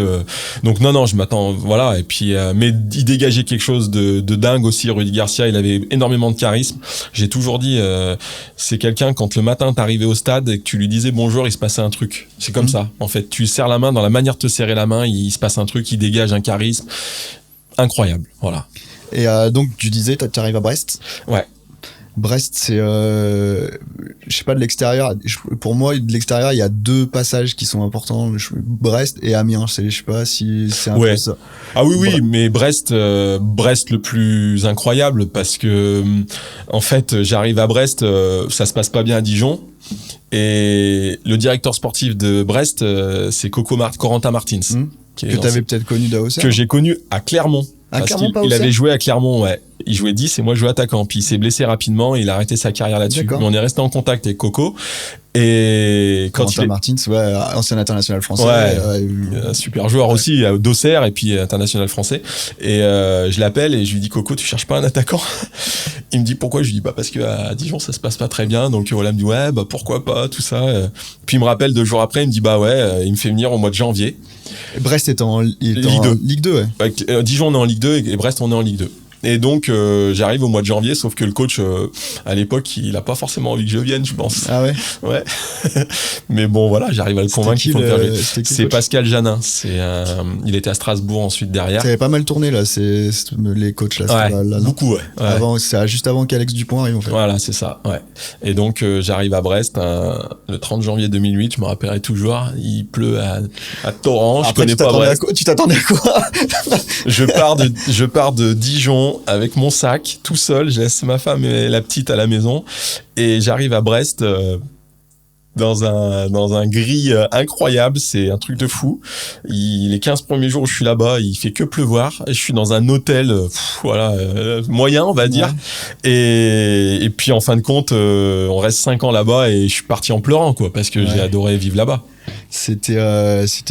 Donc non, je m'attends, voilà. Et puis, mais il dégageait quelque chose de dingue aussi. Rudy Garcia, il avait énormément de charisme. J'ai toujours dit, c'est quelqu'un quand le matin t'arrivais au stade et que tu lui disais bonjour, il se passait un truc. C'est comme ça. En fait, tu serres la main, dans la manière de te serrer la main, il se passe un truc, il dégage un charisme incroyable. Voilà. Et donc tu disais, tu arrives à Brest. Ouais. Brest, c'est, je sais pas, de l'extérieur. Pour moi, de l'extérieur, il y a deux passages qui sont importants. Brest et Amiens. Je sais pas si c'est un peu ça. Ah oui, mais Brest le plus incroyable parce que, en fait, j'arrive à Brest, ça se passe pas bien à Dijon. Et le directeur sportif de Brest, c'est Corentin Martins. Que t'avais peut-être connu d'Auxerre. Que j'ai connu à Clermont. Il avait joué à Clermont, ouais. Il jouait 10 et moi je jouais attaquant. Puis il s'est blessé rapidement et il a arrêté sa carrière là-dessus. Mais on est resté en contact avec Coco. Et quand Corentin Martins, ancien international français. Un super joueur aussi, d'Auxerre et puis international français. Et je l'appelle et je lui dis Coco, tu cherches pas un attaquant? Il me dit pourquoi? Je lui dis parce qu'à Dijon ça se passe pas très bien. Donc voilà, il me dit pourquoi pas, tout ça. Puis il me rappelle 2 jours après, il me dit il me fait venir au mois de janvier. Et Brest est en Ligue 2, ouais. Dijon on est en Ligue 2 et Brest on est en Ligue 2. Et donc j'arrive au mois de janvier, sauf que le coach à l'époque il a pas forcément envie que je vienne, je pense. Ah ouais. Ouais. Mais bon voilà, j'arrive à le convaincre qu'il faut me faire jouer. C'est Pascal Janin. Il était à Strasbourg ensuite derrière. Ça avait pas mal tourné là, c'est les coachs là. Ouais, beaucoup ouais. Avant, c'est juste avant qu'Alex Dupont arrive en fait. Voilà, c'est ça. Ouais. Et donc j'arrive à Brest le 30 janvier 2008, je me rappellerai toujours. Il pleut à torrent. Après, je connais pas Brest. Tu t'attendais à quoi? Je pars de Dijon avec mon sac tout seul, je laisse ma femme et la petite à la maison et j'arrive à Brest dans un gris incroyable, c'est un truc de fou. Les 15 premiers jours où je suis là-bas, il fait que pleuvoir et je suis dans un hôtel moyen, on va dire. Et puis en fin de compte, on reste 5 ans là-bas et je suis parti en pleurant quoi parce que j'ai adoré vivre là-bas. C'était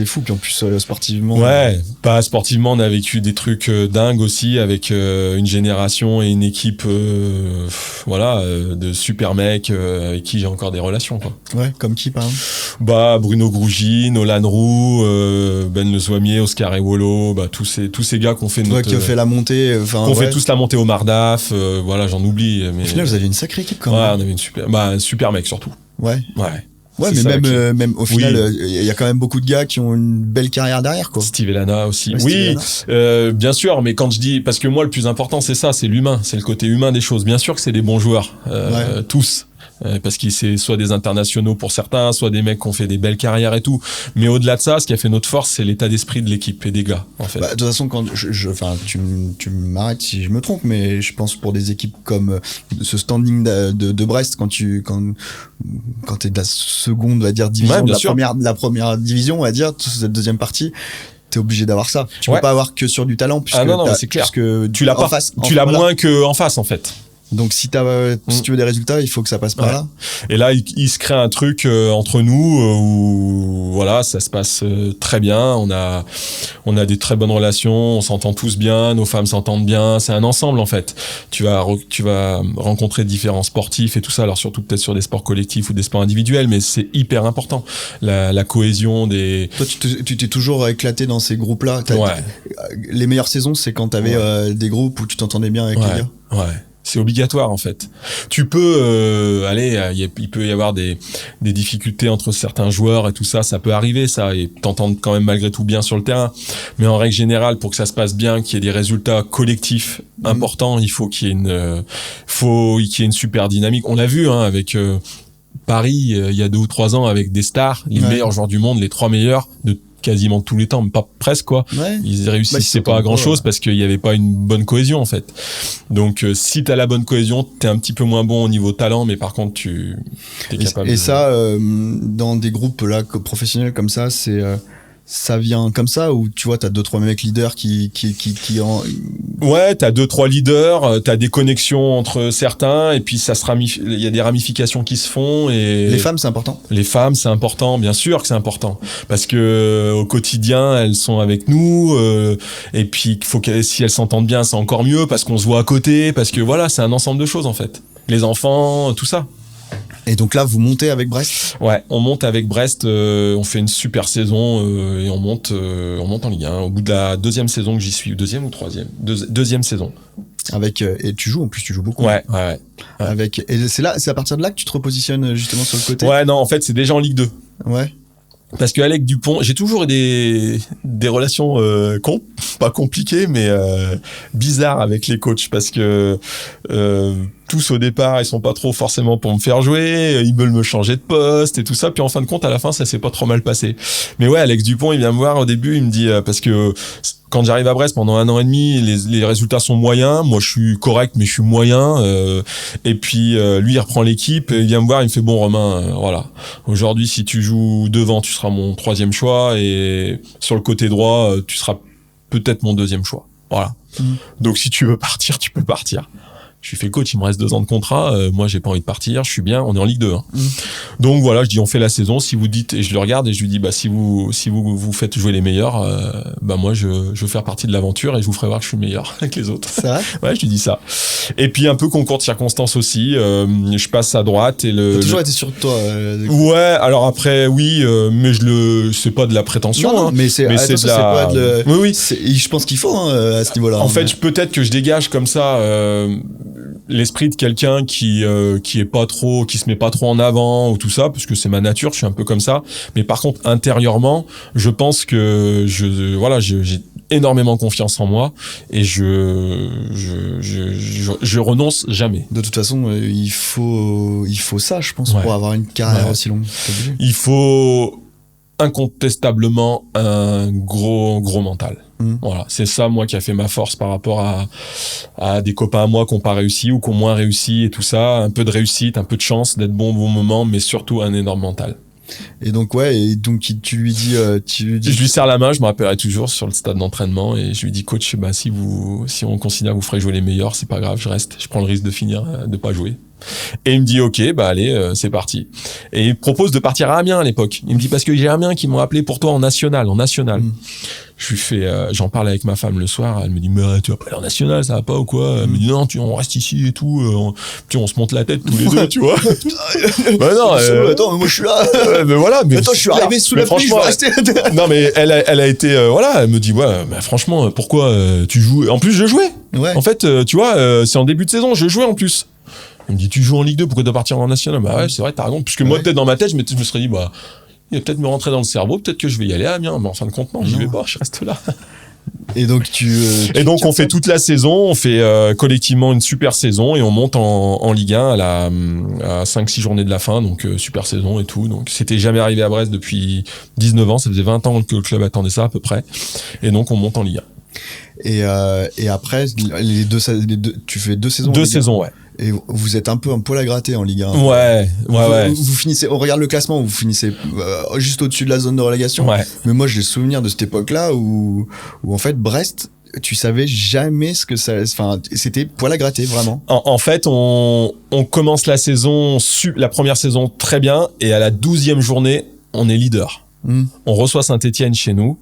fou, puis en plus sportivement. Ouais, pas sportivement, on a vécu des trucs dingues aussi avec une génération et une équipe de super mecs avec qui j'ai encore des relations quoi. Ouais, comme qui par exemple? Bruno Grougine, Olan Roux, Ben Le Zouamier, Oscar Ewolo, tous ces gars qu'on fait qui ont fait la montée, fait tous la montée au Mardaf, j'en oublie mais au final vous avez une sacrée équipe quand même. Ouais, on avait un super mec surtout. Ouais, mais même au final, il y a quand même beaucoup de gars qui ont une belle carrière derrière, quoi. Steve Elana aussi. Ouais, oui, bien sûr, mais quand je dis, parce que moi, le plus important, c'est ça, c'est l'humain, c'est le côté humain des choses. Bien sûr que c'est des bons joueurs, tous. Parce qu'ils c'est soit des internationaux pour certains, soit des mecs qui ont fait des belles carrières et tout. Mais au-delà de ça, ce qui a fait notre force, c'est l'état d'esprit de l'équipe et des gars, en fait. De toute façon, quand tu m'arrêtes si je me trompe, mais je pense pour des équipes comme ce standing de Brest, quand t'es de la seconde, on va dire, division, de la première division, on va dire, cette deuxième partie, t'es obligé d'avoir ça. Tu peux pas avoir que sur du talent, puisque non, c'est clair. Puisque tu l'as pas. Tu l'as moins que en face, en fait. Donc si tu veux des résultats, il faut que ça passe par là. Et là, il se crée un truc entre nous où voilà, ça se passe très bien. On a des très bonnes relations, on s'entend tous bien, nos femmes s'entendent bien. C'est un ensemble en fait. Tu vas rencontrer différents sportifs et tout ça. Alors surtout peut-être sur des sports collectifs ou des sports individuels, mais c'est hyper important. La cohésion des. Toi, tu t'es toujours éclaté dans ces groupes-là. Les meilleures saisons, c'est quand t'avais des groupes où tu t'entendais bien avec les gars. Ouais. C'est obligatoire en fait. Tu peux il peut y avoir des difficultés entre certains joueurs et tout ça, ça peut arriver ça, et t'entends quand même malgré tout bien sur le terrain. Mais en règle générale, pour que ça se passe bien, qu'il y ait des résultats collectifs importants, il faut qu'il y ait une super dynamique. On l'a vu avec Paris il y a 2 ou 3 ans avec des stars, les meilleurs joueurs du monde, les 3 meilleurs de quasiment tous les temps, mais pas presque quoi. Ils réussissaient pas à grand chose parce qu'il y avait pas une bonne cohésion en fait. Donc si t'as la bonne cohésion, t'es un petit peu moins bon au niveau talent, mais par contre t'es capable. Et ça, dans des groupes là professionnels comme ça, ça vient comme ça, ou tu vois, t'as 2-3 mecs leaders qui Ouais, t'as 2-3 leaders, t'as des connexions entre certains, et puis il y a des ramifications qui se font. Et les femmes, c'est important. Les femmes, c'est important, bien sûr que c'est important, parce que au quotidien, elles sont avec nous, et puis si elles s'entendent bien, c'est encore mieux, parce qu'on se voit à côté, parce que voilà, c'est un ensemble de choses en fait. Les enfants, tout ça. Et donc là, vous montez avec Brest ? Ouais, on monte avec Brest, on fait une super saison et on monte en Ligue 1. Au bout de la 2e saison que j'y suis, 2e ou 3e ? 2e saison. Et tu joues beaucoup. Ouais. Et c'est à partir de là que tu te repositionnes justement sur le côté ? Ouais, non, en fait, c'est déjà en Ligue 2. Ouais. Parce que Alec Dupont, j'ai toujours eu des relations pas compliquées, mais bizarres avec les coachs, parce que tous au départ, ils sont pas trop forcément pour me faire jouer, ils veulent me changer de poste et tout ça, puis en fin de compte, à la fin, ça s'est pas trop mal passé. Mais ouais, Alex Dupont, il vient me voir au début, il me dit parce que quand j'arrive à Brest pendant 1 an et demi, les résultats sont moyens. Moi, je suis correct, mais je suis moyen. Et puis, lui, il reprend l'équipe. Il vient me voir, il me fait, bon, Romain, voilà. Aujourd'hui, si tu joues devant, tu seras mon 3e choix. Et sur le côté droit, tu seras peut-être mon 2e choix. Voilà. Donc, si tu veux partir, tu peux partir. Je lui fais, coach, il me reste 2 ans de contrat, moi j'ai pas envie de partir, je suis bien, on est en Ligue 2. Donc voilà, je dis on fait la saison, si vous dites, et je le regarde et je lui dis si vous faites jouer les meilleurs, moi je veux faire partie de l'aventure et je vous ferai voir que je suis meilleur avec les autres. C'est vrai ? Ouais, je lui dis ça. Et puis un peu concours de circonstances aussi, je passe à droite et T'as toujours été sûr de toi Ouais, alors après oui, mais c'est pas de la prétention. Non, mais c'est de la... Oui. Je pense qu'il faut à ce niveau-là. En fait, peut-être que je dégage comme ça l'esprit de quelqu'un qui est pas trop, qui se met pas trop en avant ou tout ça, parce que c'est ma nature, je suis un peu comme ça. Mais par contre, intérieurement, je pense que j'ai énormément confiance en moi et je renonce jamais. De toute façon, il faut ça, je pense, pour avoir une carrière aussi longue. Il faut incontestablement un gros mental. Voilà, c'est ça moi qui a fait ma force par rapport à des copains à moi qui n'ont pas réussi ou qui ont moins réussi et tout ça. Un peu de réussite, un peu de chance d'être bon au bon moment, mais surtout un énorme mental. Et donc tu lui dis je lui serre la main, je me rappellerai toujours sur le stade d'entraînement et je lui dis coach, si on considère que vous ferez jouer les meilleurs, c'est pas grave, je reste, je prends le risque de pas jouer. Et il me dit ok, allez, c'est parti. Et il propose de partir à Amiens à l'époque. Il me dit parce que j'ai Amiens qui m'ont appelé pour toi en national. Je lui fais, j'en parle avec ma femme le soir. Elle me dit mais tu vas pas aller en national, ça va pas ou quoi? Elle me dit non, on reste ici et tout. On se monte la tête tous les deux, tu vois. Non, attends, moi je suis là. Mais voilà, mais attends, je suis arrivé sous la pluie, je vais rester. Non mais elle a été elle me dit franchement pourquoi tu joues? En plus je jouais. Ouais. En fait tu vois c'est en début de saison, je jouais en plus. Il me dit tu joues en Ligue 2, pourquoi tu dois partir en national? Ouais, c'est vrai, t'as raison. Puisque moi peut-être dans ma tête je me serais dit il va peut-être me rentrer dans le cerveau, peut-être que je vais y aller à Amiens, mais en fin de compte non, j'y vais pas, je reste là. Et donc on fait toute la saison, on fait collectivement une super saison et on monte en Ligue 1 à 5-6 journées de la fin, donc super saison et tout. Donc c'était jamais arrivé à Brest depuis 19 ans, ça faisait 20 ans que le club attendait ça à peu près. Et donc on monte en Ligue 1. Et après tu fais 2 saisons. 2 saisons, ouais. Et vous êtes un peu un poil à gratter en Ligue 1. Ouais. Vous finissez, on regarde le classement, vous finissez juste au-dessus de la zone de relégation. Ouais. Mais moi, j'ai le souvenir de cette époque-là où en fait, Brest tu savais jamais ce que ça, enfin, c'était poil à gratter, vraiment. En fait, on commence la saison, la première saison très bien, et à la 12e journée, on est leader. On reçoit Saint-Etienne chez nous,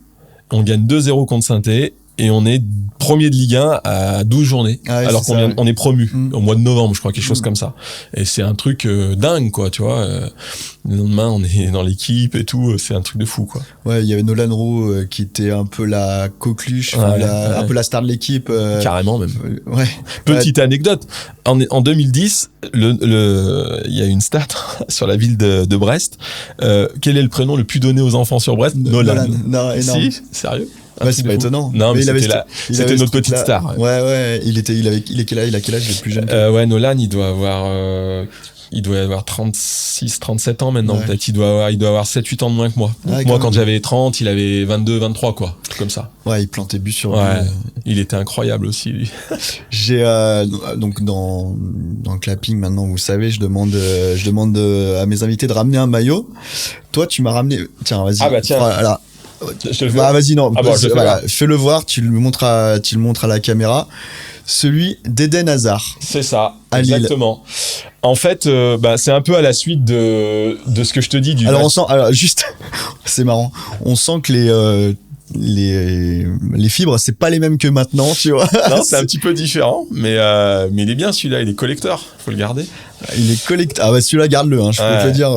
on gagne 2-0 contre Saint-Etienne, et on est premier de Ligue 1 à 12 journées, alors on est promu au mois de novembre, je crois, quelque chose comme ça. Et c'est un truc dingue, quoi, tu vois. Le lendemain, on est dans l'équipe et tout, c'est un truc de fou, quoi. Ouais, il y avait Nolan Roux qui était un peu la coqueluche, un peu la star de l'équipe. Carrément, même. Ouais. Petite anecdote, en 2010, il y a une stat sur la ville de Brest. Quel est le prénom le plus donné aux enfants sur Brest? Nolan. Non, énorme. Si, sérieux? Ouais, c'est pas étonnant. Non, mais c'était notre petite star. Ouais. Il a quel âge? Il est plus jeune. Ouais, Nolan, il doit avoir 36, 37 ans maintenant. Ouais. Peut-être il doit avoir 7-8 ans de moins que moi. Ah, moi, quand j'avais 30, il avait 22, 23, quoi. Comme ça. Ouais, il plantait but sur but. Il était incroyable aussi, lui. J'ai, donc, dans le clapping, maintenant, vous savez, je demande à mes invités de ramener un maillot. Toi, tu m'as ramené, tiens, vas-y. Ah, bah, tiens. Alors, vas-y, non. Fais-le voir, tu le montres à la caméra. Celui d'Eden Hazard. C'est ça, exactement. En fait, c'est un peu à la suite de ce que je te dis du. Alors c'est marrant. On sent que les fibres, c'est pas les mêmes que maintenant, tu vois. Non, c'est un petit peu différent, mais il est bien celui-là, il est collector, faut le garder. Il est collector. Ah bah celui-là, garde-le, hein, je peux te le dire.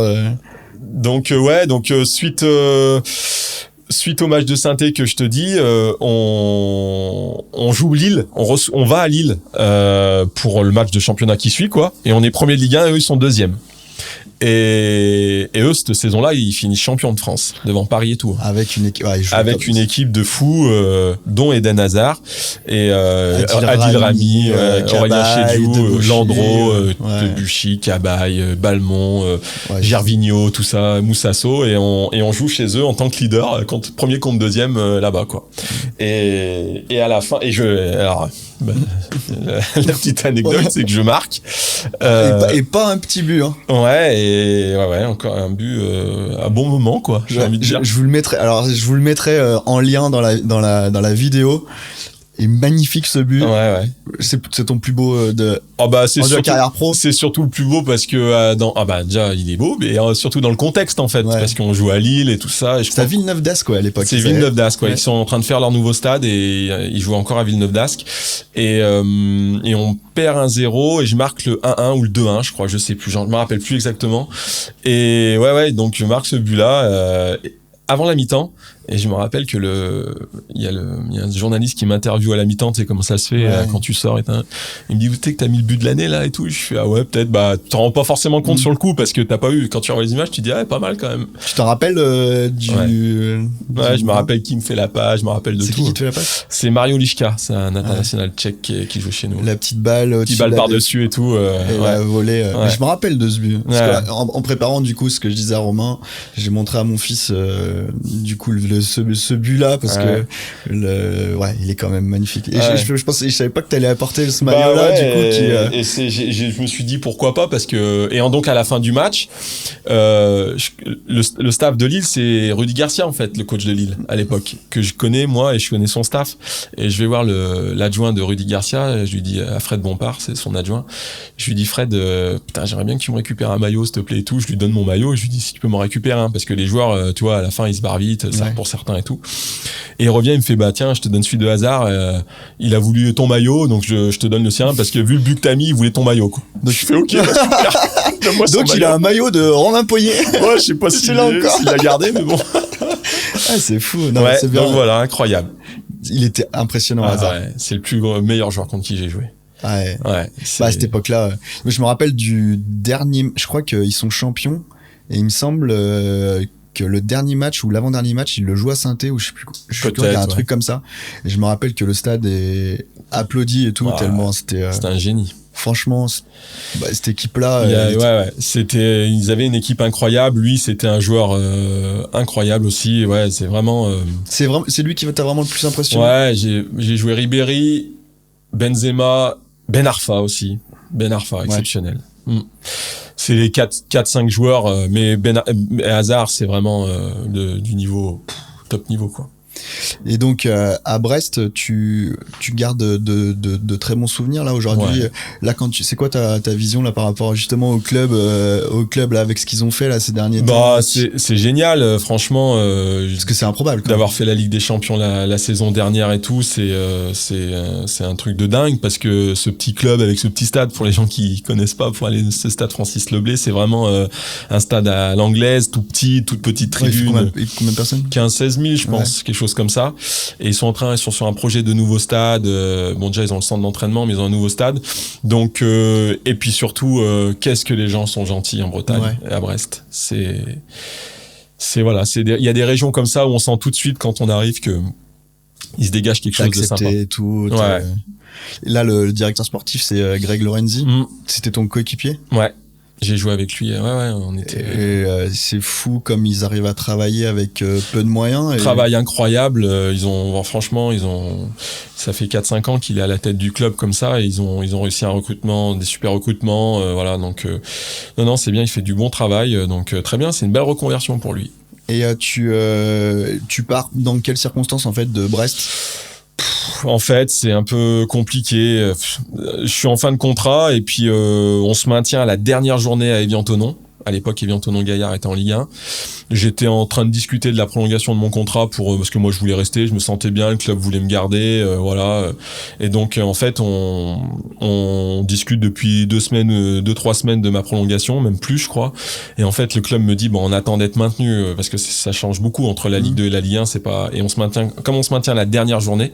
Donc suite au match de Saint-Étienne que je te dis, on joue Lille, on va à Lille pour le match de championnat qui suit, quoi. Et on est premier de Ligue 1 et eux ils sont deuxième. Et eux, cette saison-là, ils finissent champions de France devant Paris et tout. Avec une équipe de fous, dont Eden Hazard et Adil Rami, Aurélien Chedjou, Landreau, Debuchy, Cabaye, Balmont, Gervinho, tout ça, Moussasso, et on joue chez eux en tant que leader, premier contre deuxième là-bas, quoi. Et à la fin, la petite anecdote, c'est que je marque. Et pas un petit but, hein. Ouais, encore un but à bon moment, quoi. J'ai envie de dire. Je vous le mettrai en lien dans la vidéo. Et magnifique ce but. Ouais. C'est ton plus beau de carrière pro. C'est surtout le plus beau parce que déjà il est beau, mais surtout dans le contexte en fait, parce qu'on joue à Lille et tout ça. C'est à Villeneuve d'Ascq, quoi, à l'époque. C'est Villeneuve d'Ascq, ouais. Ils sont en train de faire leur nouveau stade et ils jouent encore à Villeneuve d'Ascq et on perd 1-0 et je marque le 1-1 ou le 2-1, je crois, je sais plus, je me rappelle plus exactement. Et ouais, donc je marque ce but là avant la mi-temps. Et je me rappelle que il y a un journaliste qui m'interviewe à la mi-temps, tu sais comment ça se fait quand tu sors il me dit, tu sais que t'as mis le but de l'année là et tout. Je fais, ah ouais, peut-être, tu t'en rends pas forcément compte sur le coup parce que t'as pas eu, quand tu revois les images, tu dis, pas mal quand même. Tu t'en rappelles je me rappelle qui me fait la page, je me rappelle de tout. C'est qui te fait la page? C'est Mario Lichka, c'est un international tchèque qui joue chez nous. La petite balle par-dessus et tout. La volée. Mais je me rappelle de ce but. Parce en préparant du coup ce que je disais à Romain, j'ai montré à mon fils du coup ce but-là parce que il est quand même magnifique. Et je savais pas que t'allais apporter ce maillot-là du coup je me suis dit pourquoi pas parce que donc à la fin du match, le staff de Lille, c'est Rudy Garcia en fait, le coach de Lille à l'époque que je connais moi et je connais son staff et je vais voir l'adjoint de Rudy Garcia, je lui dis à Fred Bompard, c'est son adjoint, je lui dis Fred, putain j'aimerais bien que tu me récupères un maillot s'il te plaît et tout, je lui donne mon maillot et je lui dis si tu peux m'en récupérer un parce que les joueurs tu vois à la fin ils se barrent vite, ça pour certains et tout. Et il revient, il me fait tiens, je te donne celui de Hazard, il a voulu ton maillot, donc je te donne le sien parce que vu le but que t'as mis, il voulait ton maillot, quoi. Donc je fais ok, super. Donc il a un maillot de Romain Poyet. Ouais, je sais pas s'il l'a gardé, mais bon. C'est fou. Non, c'est bien. Donc voilà, incroyable. Il était impressionnant, Hazard. C'est le meilleur joueur contre qui j'ai joué. À cette époque-là, je me rappelle du dernier, je crois qu'ils sont champions et il me semble que le dernier match ou l'avant-dernier match, il le joue à Saint-Étienne ou je sais plus il y a un truc comme ça. Et je me rappelle que le stade est applaudi et tout, tellement c'était un génie. Franchement, cette équipe-là, ils avaient une équipe incroyable. Lui, c'était un joueur incroyable aussi. Ouais, c'est vraiment. C'est lui qui t'a vraiment le plus impressionné. Ouais, j'ai joué Ribéry, Benzema, Ben Arfa aussi. Ben Arfa, exceptionnel. C'est les 4-5 joueurs, mais Hazard, c'est vraiment du niveau, top niveau, quoi. Et donc à Brest, tu gardes de très bons souvenirs là aujourd'hui. Ouais. Là, c'est quoi ta vision là par rapport justement au club là avec ce qu'ils ont fait là ces derniers temps? C'est génial, franchement. Parce que c'est improbable. D'avoir fait la Ligue des Champions la saison dernière et tout, c'est un truc de dingue parce que ce petit club avec ce petit stade, pour les gens qui connaissent pas, pour aller ce stade Francis Leblay, c'est vraiment un stade à l'anglaise, tout petit, toute petite tribune. Il fait combien de personnes? 15-16 000, je pense, quelque chose comme ça. Et ils sont sur un projet de nouveau stade. Bon, déjà, ils ont le centre d'entraînement, mais ils ont un nouveau stade. Donc, et puis surtout, qu'est-ce que les gens sont gentils en Bretagne et à Brest. Voilà, il y a des régions comme ça où on sent tout de suite quand on arrive que il se dégage quelque chose de sympa. Tout. Ouais. Là, le directeur sportif, c'est Greg Lorenzi. C'était ton coéquipier? Ouais. J'ai joué avec lui. Ouais, on était. Et c'est fou comme ils arrivent à travailler avec peu de moyens. Travail incroyable. Franchement, ça fait 4-5 ans qu'il est à la tête du club comme ça. Et ils ont réussi un recrutement, des super recrutements. Voilà. Donc, non, c'est bien. Il fait du bon travail. Donc, très bien. C'est une belle reconversion pour lui. Et tu pars dans quelles circonstances en fait de Brest? En fait, c'est un peu compliqué. Je suis en fin de contrat et puis on se maintient à la dernière journée à Évian-Thonon. À l'époque, Évian-Thonon-Gaillard était en Ligue 1. J'étais en train de discuter de la prolongation de mon contrat parce que moi je voulais rester, je me sentais bien, le club voulait me garder, voilà. Et donc en fait, on discute depuis 2-3 semaines de ma prolongation, même plus je crois. Et en fait, le club me dit bon, on attend d'être maintenu parce que ça change beaucoup entre la Ligue 2 et la Ligue 1, et on se maintient à la dernière journée.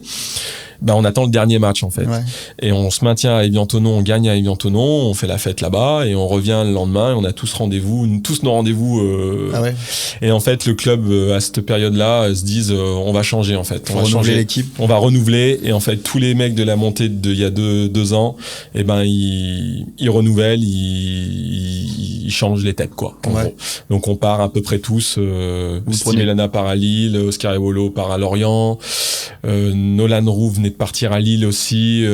On attend le dernier match en fait. Ouais. Et on se maintient à Évian-Thonon, on gagne à Évian-Thonon, on fait la fête là-bas et on revient le lendemain et on a tous nos rendez-vous. Et en fait, le club à cette période-là se disent on va changer en fait. On va changer l'équipe. On va renouveler et en fait tous les mecs de la montée il y a deux ans, ils renouvellent, ils changent les têtes quoi. Ouais. Donc on part à peu près tous. Steve Elana part à Lille, Oscar Evolo part à Lorient, Nolan Roux venait de partir à Lille aussi,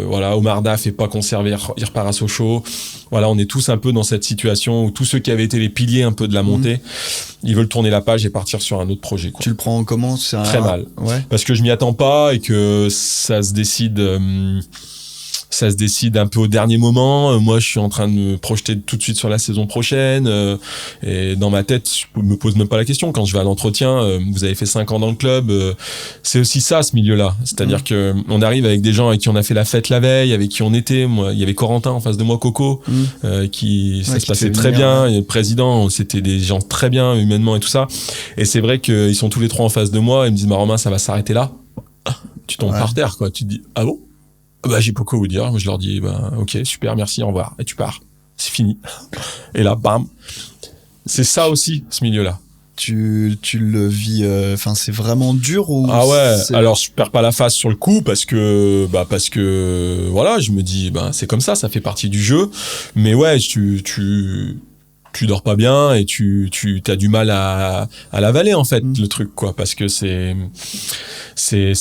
voilà, Omar Daf est pas conservé, il repart à Sochaux. Voilà, on est tous un peu dans cette situation où tous ceux qui avaient été les piliers un peu de la montée, ils veulent tourner la page et partir sur un autre projet, quoi. Tu le prends comment? Très mal. Ouais. Parce que je m'y attends pas et que ça se décide un peu au dernier moment. Moi, je suis en train de me projeter tout de suite sur la saison prochaine. Et dans ma tête, je me pose même pas la question. Quand je vais à l'entretien, vous avez fait 5 ans dans le club. C'est aussi ça, ce milieu-là. C'est-à-dire que on arrive avec des gens avec qui on a fait la fête la veille, avec qui on était. Moi, il y avait Corentin en face de moi, Coco, qui se passait très bien. Et le président, c'était des gens très bien humainement et tout ça. Et c'est vrai qu'ils sont tous les trois en face de moi. Ils me disent, Romain, ça va s'arrêter là. Tu tombes par terre, quoi. Tu te dis, ah bon? J'ai pas quoi vous dire. Moi, je leur dis, ok, super, merci, au revoir. Et tu pars. C'est fini. Et là, bam. C'est ça aussi, ce milieu-là. Tu le vis, c'est vraiment dur ou? Ah ouais. Alors, je perds pas la face sur le coup parce que, voilà, je me dis, c'est comme ça fait partie du jeu. Mais ouais, tu dors pas bien et tu as du mal à l'avaler en fait le truc quoi, parce que c'est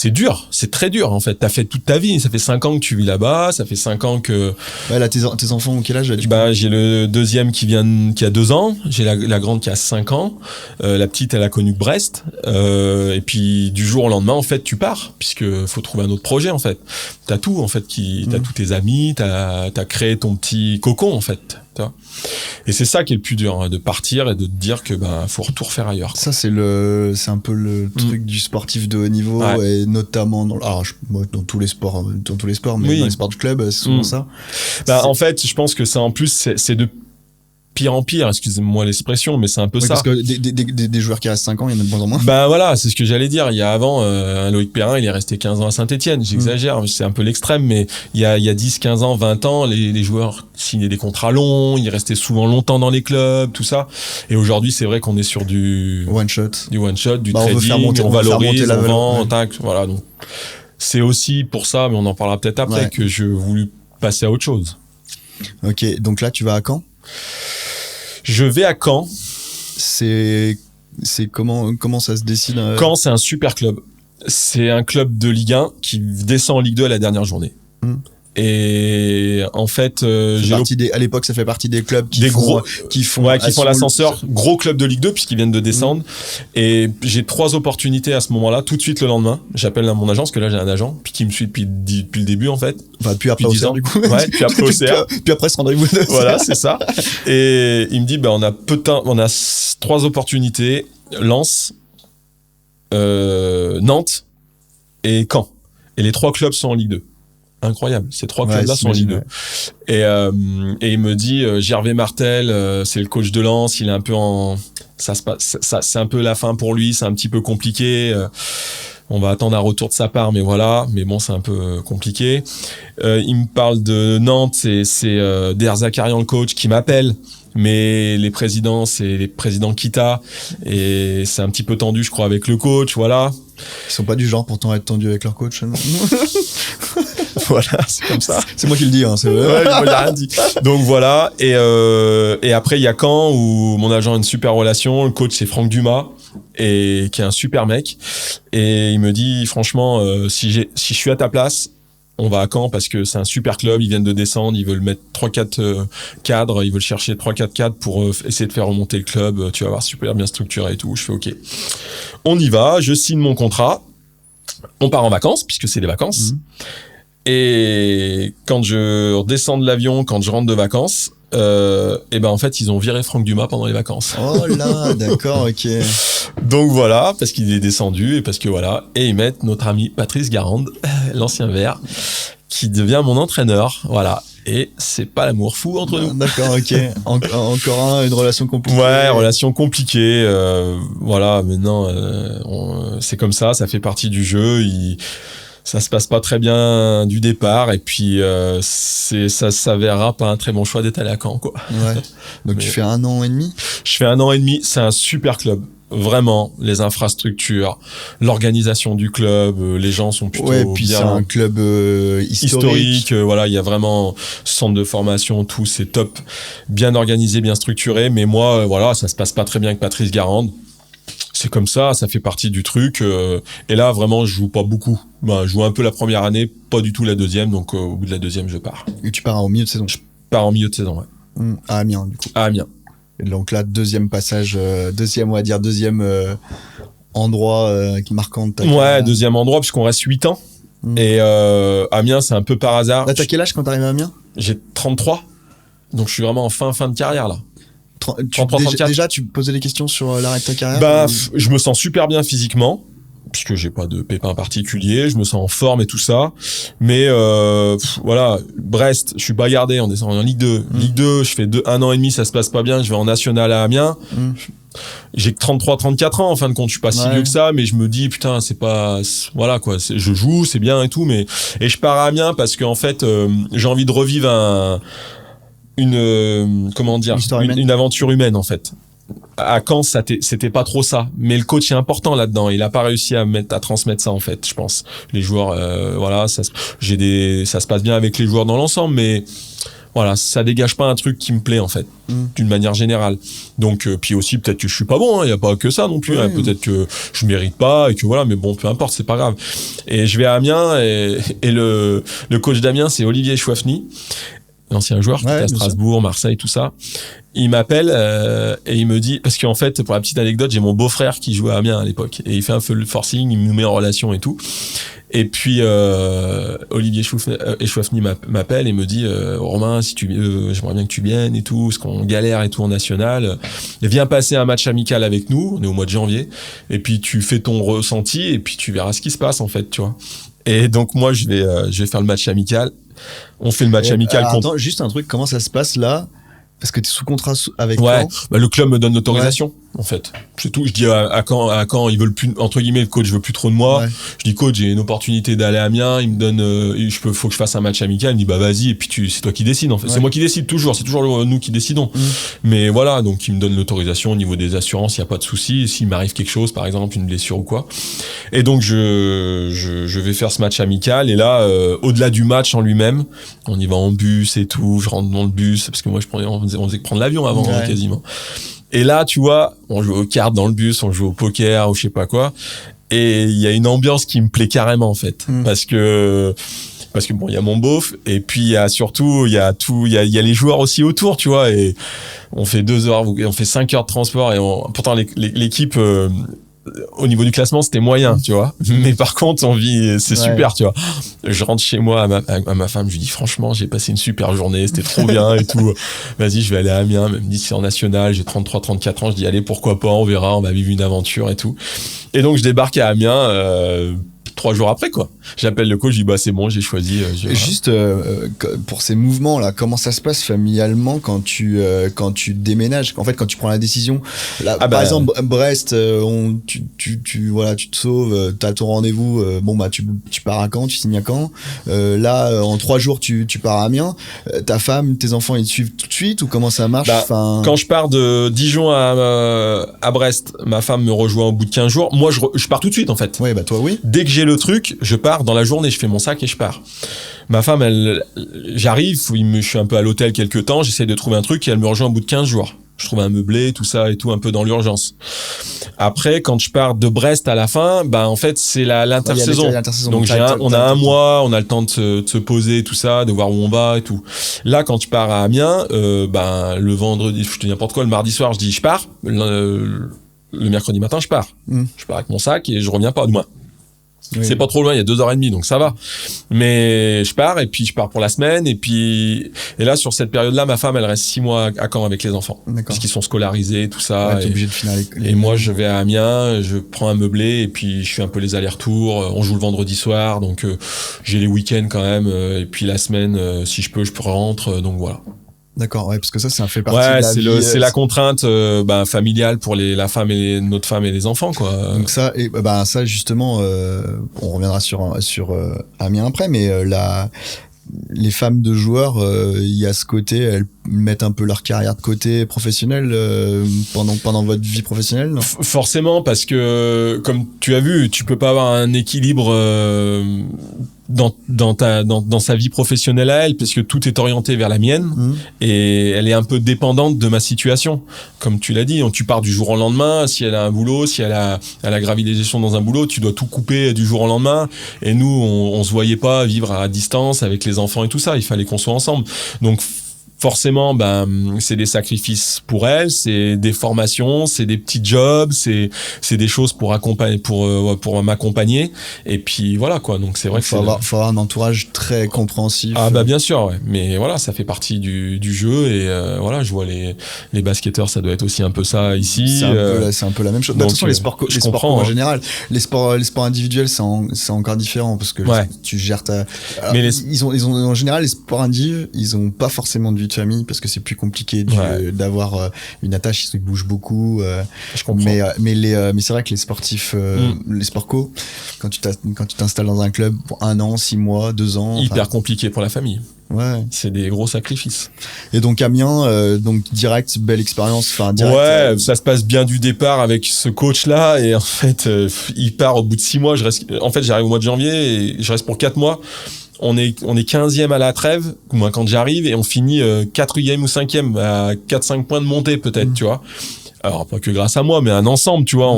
dur, c'est très dur en fait. T'as fait toute ta vie, ça fait 5 ans que tu vis là-bas, ça fait 5 ans que. Ouais, là tes enfants ont quel âge j'ai le deuxième qui a 2 ans, j'ai la grande qui a 5 ans, la petite elle a connu Brest, et puis du jour au lendemain en fait tu pars puisque faut trouver un autre projet en fait. T'as tout en fait t'as tous tes amis, t'as créé ton petit cocon en fait. Et c'est ça qui est le plus dur, de partir et de te dire que faut tout refaire ailleurs, quoi. Ça c'est un peu le truc du sportif de haut niveau, et notamment dans tous les sports, mais dans les sports de club c'est souvent ça. En fait je pense que ça en plus c'est de pire en pire, excusez-moi l'expression, mais c'est un peu ça. Parce que des joueurs qui restent 5 ans, il y en a de moins en moins. Voilà, c'est ce que j'allais dire. Il y a avant, un Loïc Perrin, il est resté 15 ans à Saint-Etienne. J'exagère, c'est un peu l'extrême, mais il y a 10, 15 ans, 20 ans, les joueurs signaient des contrats longs, ils restaient souvent longtemps dans les clubs, tout ça. Et aujourd'hui, c'est vrai qu'on est sur du one shot, du trading, on valorise, on vend, voilà. Donc, c'est aussi pour ça, mais on en parlera peut-être après, que je voulus passer à autre chose. Ok, donc là, tu vas à Caen? Je vais à Caen. C'est comment ça se décide? Caen, c'est un super club. C'est un club de Ligue 1 qui descend en Ligue 2 à la dernière journée. Et en fait, à l'époque, ça fait partie des clubs qui font l'ascenseur, gros club de Ligue 2 puisqu'ils viennent de descendre. Et j'ai 3 opportunités à ce moment-là, tout de suite le lendemain. J'appelle mon agent, parce que là j'ai un agent, puis qui me suit depuis le début en fait. Enfin, puis après au CR du coup. Ouais, puis après au CR. Puis après ce rendez-vous. Voilà, c'est ça. Et il me dit, on a 3 opportunités, Lens, Nantes et Caen. Et les 3 clubs sont en Ligue 2. Incroyable, ces 3 clubs-là sont en Ligue 2. Ouais. Et il me dit, Gervais Martel, c'est le coach de Lens, il est un peu c'est un peu la fin pour lui, c'est un petit peu compliqué. On va attendre un retour de sa part, mais voilà. Mais bon, c'est un peu compliqué. Il me parle de Nantes, c'est Der Zakarian, le coach, qui m'appelle. Mais les présidents, c'est les présidents Kita. Et c'est un petit peu tendu, je crois, avec le coach, voilà. Ils sont pas du genre pourtant à être tendus avec leur coach. Voilà, c'est comme ça. C'est moi qui le dis, hein, c'est vrai. Ouais, moi, j'ai rien dit. Donc voilà. Et après, il y a Caen où mon agent a une super relation. Le coach, c'est Franck Dumas, et qui est un super mec. Et il me dit, franchement, si je suis à ta place, on va à Caen parce que c'est un super club, ils viennent de descendre, ils veulent mettre 3-4 cadres, ils veulent chercher 3-4 cadres pour essayer de faire remonter le club, tu vas voir, super bien structuré et tout. Je fais OK. On y va, je signe mon contrat, on part en vacances, puisque c'est des vacances. Et quand je redescends de l'avion, quand je rentre de vacances, et ben en fait ils ont viré Franck Dumas pendant les vacances. Oh là, d'accord, ok. Donc voilà, parce qu'il est descendu et parce que voilà, et ils mettent notre ami Patrice Garande, l'ancien vert, qui devient mon entraîneur, voilà. Et c'est pas l'amour fou entre nous. D'accord, ok. Encore une relation compliquée. Ouais, relation compliquée. Voilà, maintenant c'est comme ça fait partie du jeu. Ça se passe pas très bien du départ, et puis ça s'avérera pas un très bon choix d'être allé à Caen, quoi. Ouais. Donc tu fais 1 an et demi. Je fais 1 an et demi. C'est un super club. Vraiment, les infrastructures, l'organisation du club, les gens sont plutôt bien. Ouais, puis c'est un club historique. Voilà, il y a vraiment centre de formation, tout, c'est top, bien organisé, bien structuré. Mais moi, voilà, ça se passe pas très bien avec Patrice Garande. C'est comme ça fait partie du truc. Et là, vraiment, je joue pas beaucoup. Je joue un peu la première année, pas du tout la deuxième. Donc, au bout de la deuxième, je pars. Et tu pars au milieu de saison. Je pars en milieu de saison, ouais. À Amiens, du coup. À Amiens. Et donc là, deuxième endroit marquant de ta carrière. Ouais, deuxième endroit, puisqu'on reste 8 ans. Et Amiens, c'est un peu par hasard. Là, t'as quel âge quand t'arrives à Amiens ? J'ai 33. Donc, je suis vraiment en fin de carrière, là. Déjà, tu posais des questions sur l'arrêt de ta carrière ? Je me sens super bien physiquement, puisque j'ai pas de pépins particuliers, je me sens en forme et tout ça. Mais voilà, Brest, je suis pas gardé, on descend en Ligue 2. Ligue 2, je fais 1 an et demi, ça se passe pas bien, je vais en National à Amiens. J'ai que 33-34 ans, en fin de compte, je suis pas si vieux que ça, mais je me dis, putain, c'est pas... Voilà, quoi, je joue, c'est bien et tout, mais... Et je pars à Amiens parce qu'en fait, j'ai envie de revivre une aventure humaine, en fait. À Caen, c'était pas trop ça, mais le coach est important là-dedans. Il a pas réussi à transmettre ça, en fait, je pense. Les joueurs, voilà, ça se passe bien avec les joueurs dans l'ensemble, mais voilà, ça dégage pas un truc qui me plaît, en fait, d'une manière générale. Donc, puis aussi, peut-être que je suis pas bon, il y a pas que ça non plus, peut-être que je mérite pas, et que voilà, mais bon, peu importe, c'est pas grave. Et je vais à Amiens, et le coach d'Amiens, c'est Olivier Chouafny, l'ancien joueur qui était à Strasbourg, Marseille, tout ça. Il m'appelle et il me dit, parce qu'en fait, pour la petite anecdote, j'ai mon beau-frère qui jouait à Amiens à l'époque, et il fait un peu le forcing, il nous met en relation et tout. Et puis Olivier Chouafny m'appelle et me dit, Romain, si tu j'aimerais bien que tu viennes et tout, parce qu'on galère et tout en national. Viens passer un match amical avec nous, on est au mois de janvier, et puis tu fais ton ressenti et puis tu verras ce qui se passe, en fait, tu vois. Et donc moi je vais faire le match amical. On fait le match amical contre... Attends, juste un truc, comment ça se passe là ? Parce que tu es sous contrat avec Caen. Ouais, le club me donne l'autorisation, en fait. C'est tout. Je dis à Caen, ils veulent plus, entre guillemets, le coach veut plus trop de moi. Ouais. Je dis, coach, j'ai une opportunité d'aller à Amiens, il me donne, faut que je fasse un match amical. Il me dit, bah, vas-y, et puis c'est toi qui décides, en fait. Ouais. C'est moi qui décide toujours, c'est toujours nous qui décidons. Mais voilà, donc il me donne l'autorisation au niveau des assurances, il n'y a pas de souci. S'il m'arrive quelque chose, par exemple, une blessure ou quoi. Et donc, je vais faire ce match amical, et là, au-delà du match en lui-même, on y va en bus et tout, je rentre dans le bus, parce que moi, on faisait que prendre l'avion avant, quasiment. Et là, tu vois, on joue aux cartes dans le bus, on joue au poker ou je sais pas quoi. Et il y a une ambiance qui me plaît carrément, en fait. Parce que parce que bon, il y a mon beauf, et puis il y a les joueurs aussi autour, tu vois, et on fait 2 heures, on fait 5 heures de transport, et pourtant l'équipe, au niveau du classement, c'était moyen, tu vois. Mais par contre, c'est super, tu vois. Je rentre chez moi à ma femme, je lui dis franchement, j'ai passé une super journée, c'était trop bien et tout. Vas-y, je vais aller à Amiens, elle me dit c'est en national, j'ai 33, 34 ans, je dis allez, pourquoi pas, on verra, on va vivre une aventure et tout. Et donc, je débarque à Amiens, 3 jours après, quoi. J'appelle le coach, je dis bah c'est bon, j'ai choisi. Juste pour ces mouvements là, comment ça se passe familialement quand tu déménages, en fait quand tu prends la décision là, par exemple Brest, tu te sauves, t'as ton rendez-vous, tu pars à Caen, tu signes à Caen, là en 3 jours tu pars à Amiens, ta femme, tes enfants ils te suivent tout de suite ou comment ça marche? Quand je pars de Dijon à Brest, ma femme me rejoint au bout de 15 jours. Moi je pars tout de suite en fait. Ouais, toi oui. Dès que j'ai le truc, je pars dans la journée, je fais mon sac et je pars. Ma femme, j'arrive, je suis un peu à l'hôtel quelques temps, j'essaie de trouver un truc et elle me rejoint au bout de 15 jours. Je trouve un meublé, tout ça et tout, un peu dans l'urgence. Après, quand je pars de Brest à la fin, en fait, c'est l'intersaison. Donc, on a un mois, on a le temps de se poser, tout ça, de voir où on va et tout. Là, quand je pars à Amiens, le vendredi, je te dis n'importe quoi, le mardi soir, je dis je pars. Le mercredi matin, je pars. Je pars avec mon sac et je reviens pas demain. Oui. C'est pas trop loin, il y a 2h30, donc ça va. Mais je pars, et puis je pars pour la semaine, et là, sur cette période-là, ma femme, elle reste 6 mois à Caen avec les enfants. D'accord. Parce qu'ils sont scolarisés, tout ça. Ouais, t'es obligé de finir et moi, je vais à Amiens, je prends un meublé, et puis je fais un peu les allers-retours. On joue le vendredi soir, donc j'ai les week-ends quand même, et puis la semaine, si je peux, je rentre, donc voilà. D'accord, ouais, parce que ça fait partie de la vie. C'est la contrainte familiale pour notre femme et les enfants, quoi. Donc ça, ça justement, on reviendra sur Amiens après, mais les femmes de joueurs, il y a ce côté, elles mettent un peu leur carrière de côté professionnelle pendant votre vie professionnelle, non? Forcément, parce que comme tu as vu, tu peux pas avoir un équilibre dans sa vie professionnelle à elle, parce que tout est orienté vers la mienne, et elle est un peu dépendante de ma situation. Comme tu l'as dit, tu pars du jour au lendemain. Si elle a un boulot, si elle a gravi les échelons dans un boulot, tu dois tout couper du jour au lendemain. Et nous, on se voyait pas vivre à distance avec les enfants et tout ça. Il fallait qu'on soit ensemble. Donc forcément, c'est des sacrifices pour elle, c'est des formations, c'est des petits jobs, c'est des choses pour m'accompagner. Et puis voilà, quoi. Donc c'est vrai faut avoir un entourage très compréhensif. Bien sûr, ouais. Mais voilà, ça fait partie du jeu, et voilà, je vois les basketteurs, ça doit être aussi un peu ça ici. C'est un peu la même chose. De toute façon, les sports en général, les sports individuels, c'est encore différent, parce que tu gères ils ont en général, les sports individuels, ils ont pas forcément de vie de famille, parce que c'est plus compliqué d'avoir une attache, ils bougent beaucoup. Je comprends. Mais c'est vrai que les sportifs, les sports co, quand tu t'installes dans un club pour 1 an, 6 mois, 2 ans, hyper compliqué pour la famille. Ouais. C'est des gros sacrifices. Et donc Amiens, direct, belle expérience. Ouais, ça se passe bien du départ avec ce coach-là, et en fait, il part au bout de 6 mois. J'arrive au mois de janvier et je reste pour 4 mois. On est 15e à la trêve, moi, quand j'arrive, et on finit 4e ou 5e à 4-5 points de montée, peut-être, tu vois. Alors, pas que grâce à moi, mais un ensemble, tu vois,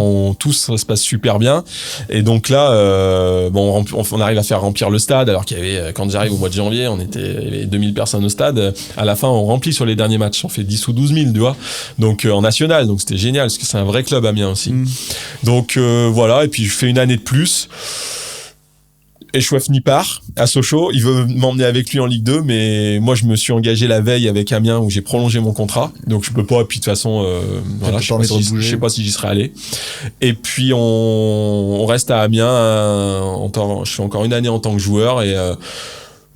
ça se passe super bien. Et donc là, on arrive à faire remplir le stade, alors qu'il y avait, quand j'arrive au mois de janvier, il y avait 2000 personnes au stade. À la fin, on remplit sur les derniers matchs. On fait 10 ou 12 000, tu vois. Donc, en national. Donc, c'était génial, parce que c'est un vrai club Amiens aussi. Donc, voilà. Et puis, je fais une année de plus. Et Chouefny part à Sochaux, il veut m'emmener avec lui en Ligue 2, mais moi je me suis engagé la veille avec Amiens, où j'ai prolongé mon contrat, donc je peux pas. Et puis de toute façon, je sais pas si j'y serais allé. Et puis on reste à Amiens. Je fais encore une année en tant que joueur, et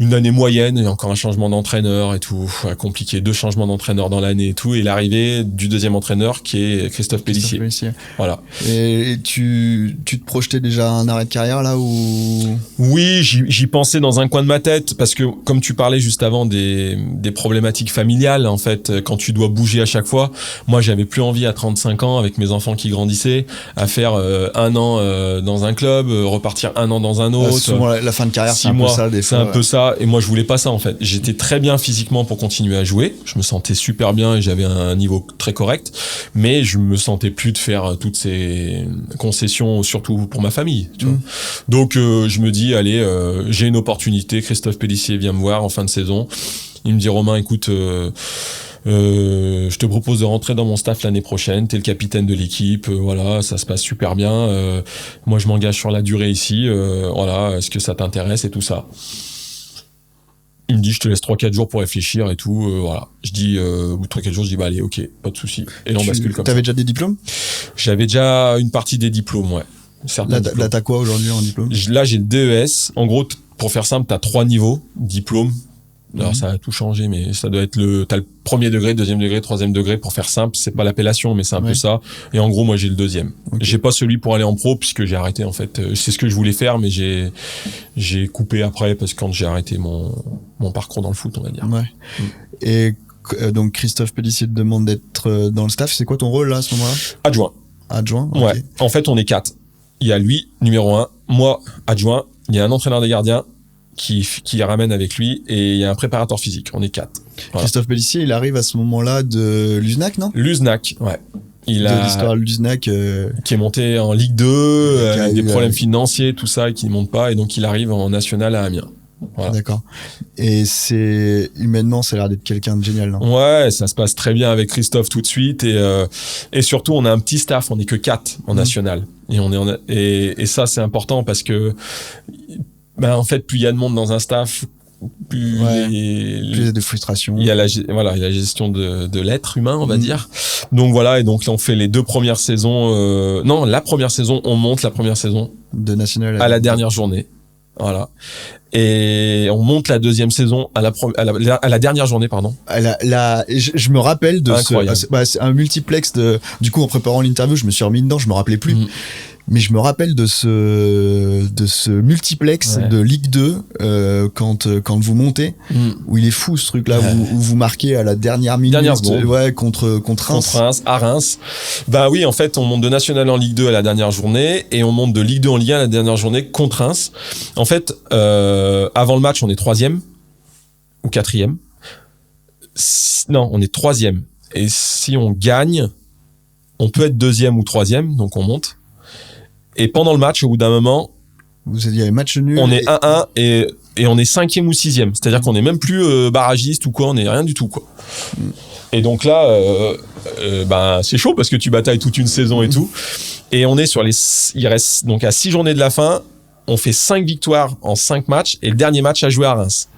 une année moyenne, et encore un changement d'entraîneur et tout, compliqué, 2 changements d'entraîneur dans l'année et tout, et l'arrivée du deuxième entraîneur qui est Christophe Pellissier. Voilà. Et tu te projetais déjà un arrêt de carrière là, ou? Oui, j'y pensais dans un coin de ma tête, parce que comme tu parlais juste avant des problématiques familiales, en fait, quand tu dois bouger à chaque fois, moi j'avais plus envie à 35 ans, avec mes enfants qui grandissaient, à faire 1 an dans un club, repartir 1 an dans un autre. Souvent la fin de carrière, c'est un peu ça, des fois. C'est un peu ça. ça. Et moi, je voulais pas ça, en fait. J'étais très bien physiquement pour continuer à jouer. Je me sentais super bien et j'avais un niveau très correct. Mais je me sentais plus de faire toutes ces concessions, surtout pour ma famille. Tu vois. Donc, je me dis, allez, j'ai une opportunité. Christophe Pélissier vient me voir en fin de saison. Il me dit, Romain, écoute, je te propose de rentrer dans mon staff l'année prochaine. T'es le capitaine de l'équipe. Voilà, ça se passe super bien. Moi, je m'engage sur la durée ici. Voilà, est-ce que ça t'intéresse et tout ça. Il me dit, je te laisse 3-4 jours pour réfléchir et tout. Voilà. Je dis, au bout de 3-4 jours, je dis, bah allez, ok, pas de souci. Et là, on bascule comme ça. T'avais déjà des diplômes? J'avais déjà une partie des diplômes, ouais. Là, t'as quoi aujourd'hui en diplôme? Là, j'ai le DES. En gros, pour faire simple, t'as 3 niveaux diplôme. Alors ça a tout changé, mais ça doit être t'as le premier degré, deuxième degré, troisième degré, pour faire simple. C'est pas l'appellation, mais c'est un peu ça. Et en gros, moi, j'ai le deuxième. Okay. J'ai pas celui pour aller en pro, puisque j'ai arrêté, en fait. C'est ce que je voulais faire, mais j'ai coupé après, parce que quand j'ai arrêté mon parcours dans le foot, on va dire. Ouais. Et donc, Christophe Pélissier te demande d'être dans le staff. C'est quoi ton rôle, là, à ce moment-là? Adjoint? Okay. Ouais. En fait, on est 4. Il y a lui, numéro 1, moi, adjoint. Il y a un entraîneur des gardiens qui ramène avec lui, et il y a un préparateur physique. On est 4. Voilà. Christophe Pélissier, il arrive à ce moment-là de Luznac, non? Luznac, ouais. De l'histoire de Luznac. Qui est monté en Ligue 2, avec des problèmes financiers, tout ça, et qui ne monte pas, et donc il arrive en national à Amiens. Voilà. D'accord. Et humainement, ça a l'air d'être quelqu'un de génial, non? Ouais, ça se passe très bien avec Christophe tout de suite, et surtout, on a un petit staff, on n'est que 4 en national. Et ça, c'est important parce que, en fait, plus il y a de monde dans un staff, plus il y a de frustration. Il y a la gestion de l'être humain, on va dire. Donc voilà, et donc là, on fait les 2 premières saisons. La première saison, on monte la première saison de national à la dernière journée. Voilà. Et on monte la deuxième saison à la dernière journée, pardon. Je me rappelle de c'est un multiplex du coup, en préparant l'interview, je me suis remis dedans, je me rappelais plus. Mais je me rappelle de ce multiplex de Ligue 2 quand vous montez, où il est fou ce truc là, où vous marquez à la dernière minute, contre Reims. Contre Reims, à Reims. Bah oui, en fait, on monte de National en Ligue 2 à la dernière journée, et on monte de Ligue 2 en Ligue 1 à la dernière journée contre Reims. En fait, avant le match, on est 3e ou 4e. Non, on est 3e. Et si on gagne, on peut être 2e ou 3e, donc on monte. Et pendant le match, au bout d'un moment, vous avez match nul. On est 1-1 et on est 5e ou 6e. C'est-à-dire qu'on n'est même plus barragiste ou quoi, on n'est rien du tout, quoi. Et donc là, c'est chaud parce que tu batailles toute une saison et tout. Et on est il reste donc à 6 journées de la fin, on fait 5 victoires en 5 matchs, et le dernier match à jouer à Reims.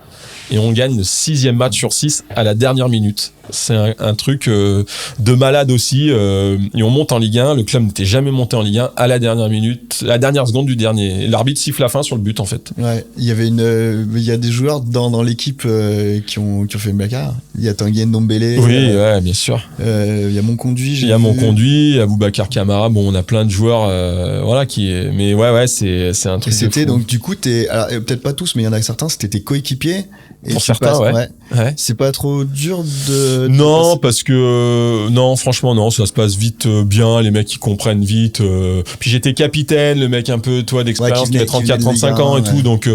Et on gagne le 6e match sur 6 à la dernière minute. C'est un truc de malade aussi. Et on monte en Ligue 1. Le club n'était jamais monté en Ligue 1 à la dernière minute, la dernière seconde du dernier. Et l'arbitre siffle la fin sur le but, en fait. Ouais, il y a des joueurs dans l'équipe qui ont fait une bagarre. Il y a Tanguy Ndombele. Oui, ouais, bien sûr. Il y a Monconduit. Il y a Monconduit, il y a Boubacar Kamara. Bon, on a plein de joueurs, mais ouais, c'est un truc. Et c'était donc du coup, alors, peut-être pas tous, mais il y en a certains, c'était tes coéquipiers. Pour certains, ouais. C'est pas trop dur de... Non, parce que... Non, franchement, non, ça se passe vite bien, les mecs, ils comprennent vite. Puis j'étais capitaine, le mec un peu, toi, d'expérience, qui avait 34-35 ans et tout, donc...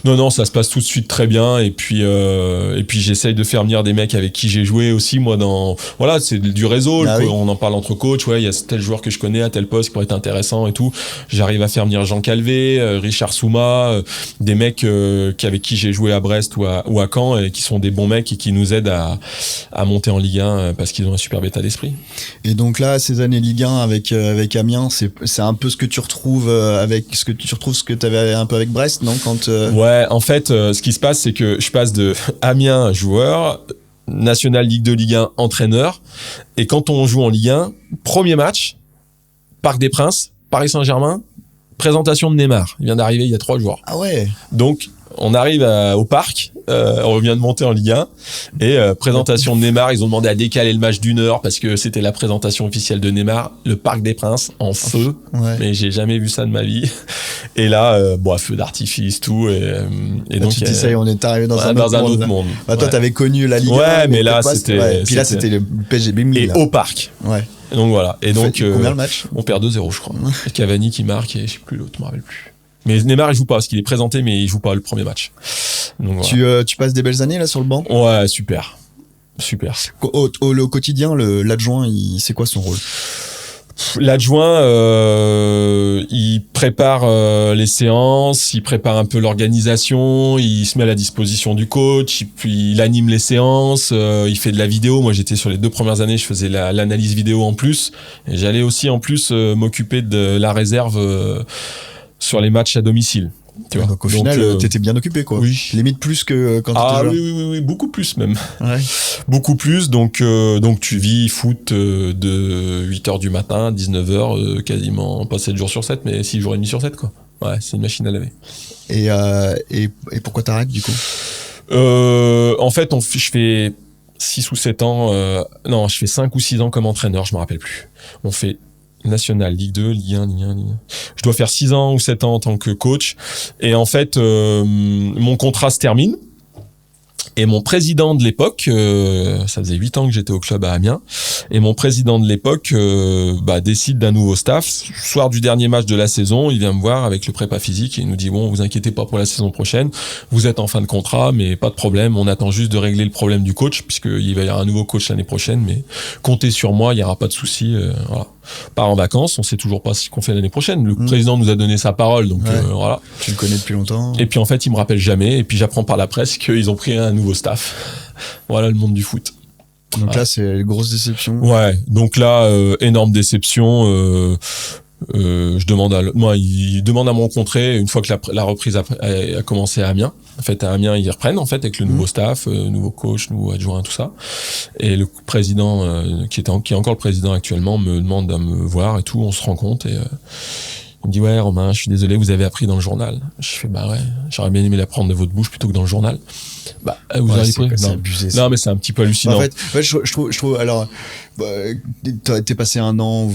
Non, ça se passe tout de suite très bien, et puis j'essaye de faire venir des mecs avec qui j'ai joué aussi, moi, dans... Voilà, c'est du réseau, on en parle entre coachs, il y a tel joueur que je connais à tel poste qui pourrait être intéressant et tout. J'arrive à faire venir Jean Calvé, Richard Souma, des mecs avec qui j'ai joué à Brest ou à Caen, et qui sont des bons mecs et qui nous aident à monter en Ligue 1 parce qu'ils ont un superbe état d'esprit. Et donc là, ces années Ligue 1 avec Amiens, c'est un peu ce que tu retrouves ce que tu avais un peu avec Brest, non? Ouais, en fait, ce qui se passe, c'est que je passe de Amiens joueur, National Ligue 2, Ligue 1 entraîneur, et quand on joue en Ligue 1, premier match, Parc des Princes, Paris Saint-Germain, présentation de Neymar. Il vient d'arriver il y a 3 jours. Ah ouais. Donc, on arrive au parc, on revient de monter en Ligue 1, et présentation de Neymar, ils ont demandé à décaler le match d'1 heure parce que c'était la présentation officielle de Neymar, le Parc des Princes en feu, mais j'ai jamais vu ça de ma vie. Et là, feu d'artifice, tout, et donc... Tu te dis ça, on est arrivé dans un autre monde. Toi, t'avais connu la Ligue 1. Ouais, mais là, c'était... Puis là, c'était le PSG Bimli. Et au parc. Ouais. Et donc voilà. Et donc, combien le match? On perd 2-0, je crois. Et Cavani qui marque, et je sais plus l'autre, je me rappelle plus. Mais Neymar, il joue pas parce qu'il est présenté, mais il joue pas le premier match. Donc, voilà. Tu passes des belles années là sur le banc? Ouais, super. Au quotidien, l'adjoint, c'est quoi son rôle? L'adjoint, il prépare les séances, il prépare un peu l'organisation, il se met à la disposition du coach, puis il anime les séances, il fait de la vidéo. Moi, j'étais sur les 2 premières années, je faisais l'analyse vidéo en plus, et j'allais aussi en plus m'occuper de la réserve sur les matchs à domicile. Tu vois. Donc au final, t'étais bien occupé, quoi. Oui. Limite plus que quand t'étais joueur. Oui, beaucoup plus même. Ouais. Beaucoup plus, donc tu vis foot de 8h du matin à 19h, quasiment, pas 7 jours sur 7, mais 6 jours et demi sur 7, quoi. Ouais, c'est une machine à laver. Et pourquoi t'arrêtes, du coup? En fait, je fais 6 ou 7 ans, je fais 5 ou 6 ans comme entraîneur, je me rappelle plus. On fait National, Ligue 2, Ligue 1. Je dois faire 6 ans ou 7 ans en tant que coach. Et en fait, mon contrat se termine. Et mon président de l'époque, ça faisait 8 ans que j'étais au club à Amiens, et mon président de l'époque décide d'un nouveau staff. Soir du dernier match de la saison, il vient me voir avec le prépa physique et il nous dit « Bon, vous inquiétez pas pour la saison prochaine, vous êtes en fin de contrat, mais pas de problème, on attend juste de régler le problème du coach, puisqu'il va y avoir un nouveau coach l'année prochaine, mais comptez sur moi, il n'y aura pas de souci. Voilà. Part en vacances, on sait toujours pas ce qu'on fait l'année prochaine. Le président nous a donné sa parole, donc voilà. Tu le connais depuis longtemps. Et puis en fait, il me rappelle jamais, et puis j'apprends par la presse qu'ils ont pris un nouveau staff. Voilà le monde du foot. Donc là, c'est une grosse déception. Ouais, donc là, énorme déception. Il demande à me rencontrer une fois que la reprise a commencé à Amiens. En fait, à Amiens, ils reprennent en fait avec le nouveau staff, nouveau coach, nouveau adjoint, tout ça. Et le président, qui est encore le président actuellement, me demande de me voir et tout. On se rencontre et il me dit « Ouais, Romain, je suis désolé, vous avez appris dans le journal. » Je fais « Bah ouais, j'aurais bien aimé l'apprendre de votre bouche plutôt que dans le journal. » Bah, vous avez pris. C'est abusé. Ça. Non, mais c'est un petit peu hallucinant. En fait, je trouve, alors, t'es passé 1 an,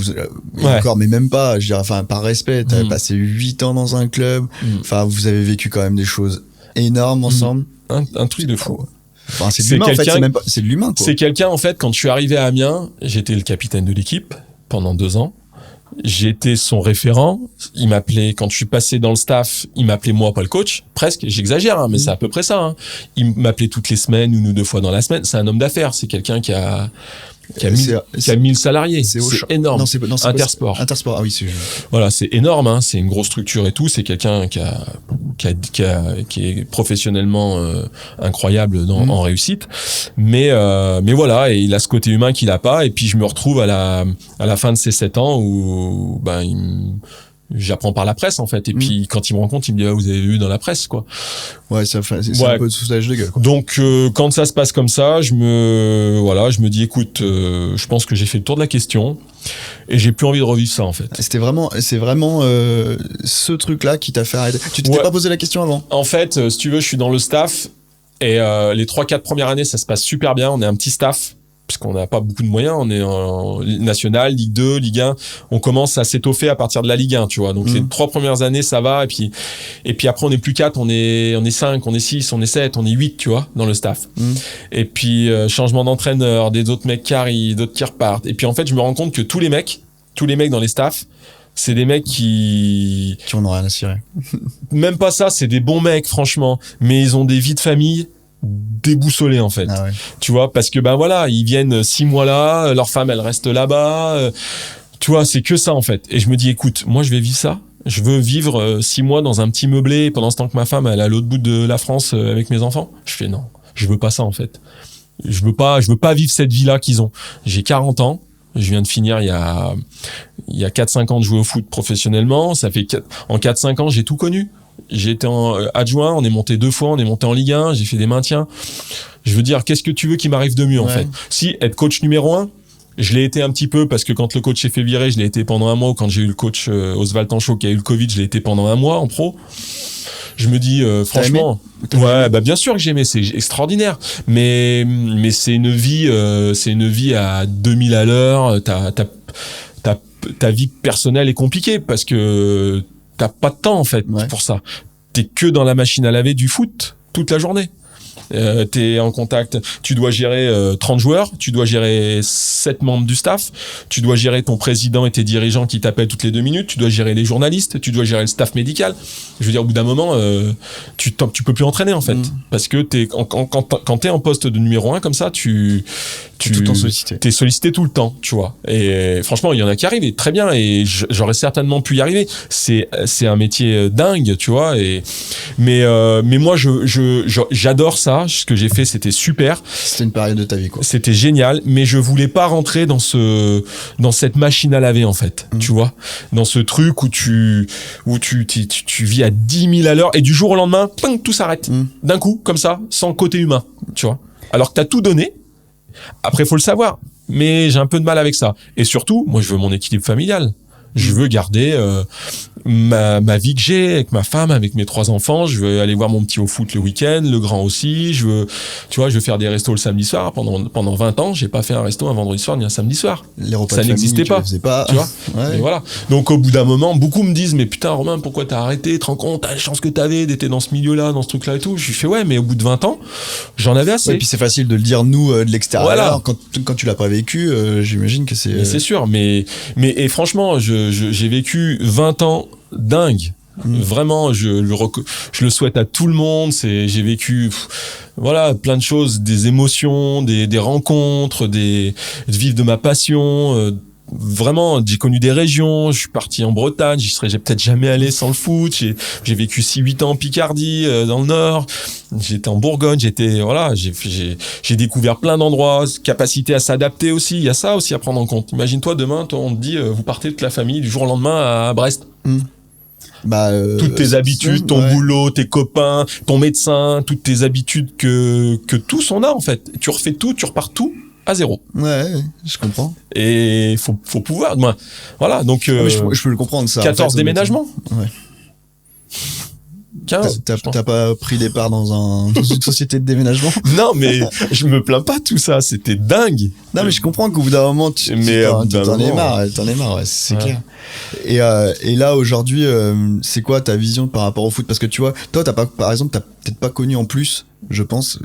encore, mais même pas, je dirais, enfin, par respect, t'avais passé 8 ans dans un club, enfin, vous avez vécu quand même des choses énormes ensemble. Un truc de fou. Enfin, c'est de l'humain, en fait, c'est de l'humain, quoi. C'est quelqu'un, en fait, quand je suis arrivé à Amiens, j'étais le capitaine de l'équipe pendant 2 ans. J'étais son référent. Il m'appelait, quand je suis passé dans le staff, il m'appelait moi, pas le coach. Presque, j'exagère, mais c'est à peu près ça. Hein. Il m'appelait toutes les semaines, 1 ou 2 fois dans la semaine. C'est un homme d'affaires. C'est quelqu'un qui a 1000 salariés. C'est énorme. Non, c'est Intersport. Intersport, ah oui, c'est... Voilà, c'est énorme, hein. C'est une grosse structure et tout. C'est quelqu'un qui est professionnellement incroyable en réussite. Mais voilà, et il a ce côté humain qu'il a pas. Et puis je me retrouve à la fin de ces 7 ans où j'apprends par la presse en fait. Et puis quand il me rencontre, il me dit vous avez vu dans la presse, quoi. Ouais, c'est un peu de foutage de gueule, quoi. Donc quand ça se passe comme ça, je me dis écoute, je pense que j'ai fait le tour de la question et j'ai plus envie de revivre ça en fait. C'est vraiment ce truc-là qui t'a fait arrêter. Tu t'étais pas posé la question avant? En fait, si tu veux, je suis dans le staff et les 3-4 premières années, ça se passe super bien. On est un petit staff. Puisqu'on n'a pas beaucoup de moyens, on est en National, Ligue 2, Ligue 1, on commence à s'étoffer à partir de la Ligue 1, tu vois. Donc les 3 premières années, ça va, et puis après on est plus 4, on est 5, on est 6, on est 7, on est 8, tu vois, dans le staff. Et puis changement d'entraîneur, des autres mecs qui arrivent, d'autres qui repartent. Et puis en fait, je me rends compte que tous les mecs dans les staffs, c'est des mecs qui en ont rien à cirer. Même pas ça, c'est des bons mecs, franchement, mais ils ont des vies de famille déboussolés en fait. Ah ouais. Tu vois, parce que voilà, ils viennent 6 mois là, leur femme elle reste là-bas, tu vois, c'est que ça en fait. Et je me dis écoute, moi je vais vivre ça, je veux vivre 6 mois dans un petit meublé pendant ce temps que ma femme elle est à l'autre bout de la France avec mes enfants. Je fais non, je veux pas ça en fait. Je veux pas vivre cette vie-là qu'ils ont. J'ai 40 ans, je viens de finir il y a 4-5 ans de jouer au foot professionnellement, ça fait en 4-5 ans, j'ai tout connu. J'ai été adjoint, on est monté 2 fois, on est monté en Ligue 1, j'ai fait des maintiens. Je veux dire, qu'est-ce que tu veux qui m'arrive de mieux en fait? Si être coach numéro 1, je l'ai été un petit peu parce que quand le coach s'est fait virer, je l'ai été pendant 1 mois, ou quand j'ai eu le coach Oswald Tanchot qui a eu le Covid, je l'ai été pendant 1 mois en pro. Je me dis franchement, bien sûr que j'aimais, c'est extraordinaire, mais c'est une vie à 2000 à l'heure. Ta vie personnelle est compliquée parce que t'as pas de temps en fait pour ça. T'es que dans la machine à laver du foot toute la journée. T'es en contact, tu dois gérer 30 joueurs, tu dois gérer 7 membres du staff, tu dois gérer ton président et tes dirigeants qui t'appellent toutes les 2 minutes, tu dois gérer les journalistes, tu dois gérer le staff médical. Je veux dire, au bout d'un moment, tu peux plus entraîner en fait, parce que quand t'es en poste de numéro 1 comme ça, tu tout le temps sollicité. T'es sollicité tout le temps, tu vois. Et franchement, il y en a qui arrivent, et très bien, et j'aurais certainement pu y arriver. C'est un métier dingue, tu vois. Mais moi, j'adore ça. Ce que j'ai fait, c'était super. C'était une période de ta vie, quoi. C'était génial, mais je voulais pas rentrer dans cette machine à laver, en fait. Tu vois, dans ce truc où tu vis à 10 000 à l'heure, et du jour au lendemain, ping, tout s'arrête. D'un coup, comme ça, sans côté humain, tu vois. Alors que t'as tout donné. Après, faut le savoir, mais j'ai un peu de mal avec ça. Et surtout, moi, je veux mon équilibre familial. Je veux garder ma vie que j'ai avec ma femme, avec mes 3 enfants. Je veux aller voir mon petit au foot le week-end, le grand aussi. Je veux faire des restos le samedi soir. Pendant 20 ans, j'ai pas fait un resto un vendredi soir ni un samedi soir. Les repas ça de n'existait famille, pas. Tu vois. Ouais. Et voilà. Donc, au bout d'un moment, beaucoup me disent, mais putain, Romain, pourquoi t'as arrêté? Tu te rends compte, t'as la chance que t'avais d'être dans ce milieu-là, dans ce truc-là et tout. Je fais, ouais, mais au bout de 20 ans, j'en avais assez. Et puis, c'est facile de le dire, nous, de l'extérieur. Voilà. Quand tu l'as pas vécu, j'imagine que c'est... Mais c'est sûr, mais franchement, j'ai vécu 20 ans dingue. Vraiment, je le souhaite à tout le monde. J'ai vécu, voilà, plein de choses, des émotions, des rencontres, de vivre de ma passion. Vraiment, j'ai connu des régions. Je suis parti en Bretagne. J'ai peut-être jamais allé sans le foot. J'ai vécu 6-8 ans en Picardie, dans le Nord. J'étais en Bourgogne. J'ai découvert plein d'endroits. Capacité à s'adapter aussi. Il y a ça aussi à prendre en compte. Imagine-toi demain, on te dit, vous partez toute la famille du jour au lendemain à Brest. Toutes tes habitudes, ton boulot, tes copains, ton médecin, toutes tes habitudes que tous on a en fait. Tu refais tout, tu repars tout à zéro. Ouais, je comprends. Et faut pouvoir. Voilà, donc je peux le comprendre ça. 14 en fait, déménagements. Ouais. 15. T'as pas pris des parts dans une société de déménagement? Non, mais je me plains pas de tout ça. C'était dingue. Non, mais je comprends qu'au bout d'un moment, t'en es marre, ouais, c'est clair. Et là, aujourd'hui, c'est quoi ta vision par rapport au foot? Parce que tu vois, toi, par exemple, t'as peut-être pas connu en plus, je pense,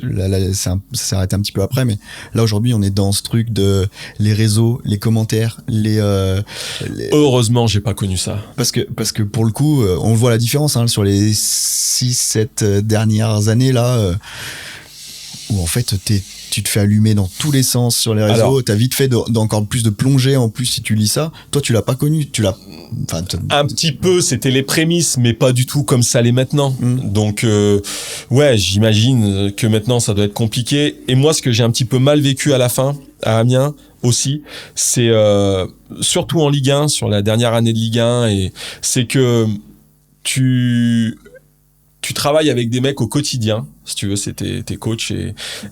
ça s'est arrêté un petit peu après, mais là, aujourd'hui, on est dans ce truc de les réseaux, les commentaires, Heureusement, j'ai pas connu ça. Parce que pour le coup, on voit la différence, hein, sur les 6-7 dernières années, là, où en fait, tu te fais allumer dans tous les sens sur les réseaux. T'as vite fait d'encore plus de plonger en plus si tu lis ça. Toi, tu l'as pas connu. Un petit peu, c'était les prémices, mais pas du tout comme ça l'est maintenant. Donc, ouais, j'imagine que maintenant ça doit être compliqué. Et moi, ce que j'ai un petit peu mal vécu à la fin, à Amiens aussi, c'est surtout en Ligue 1, sur la dernière année de Ligue 1, et c'est que tu travailles avec des mecs au quotidien, si tu veux, c'est tes coachs,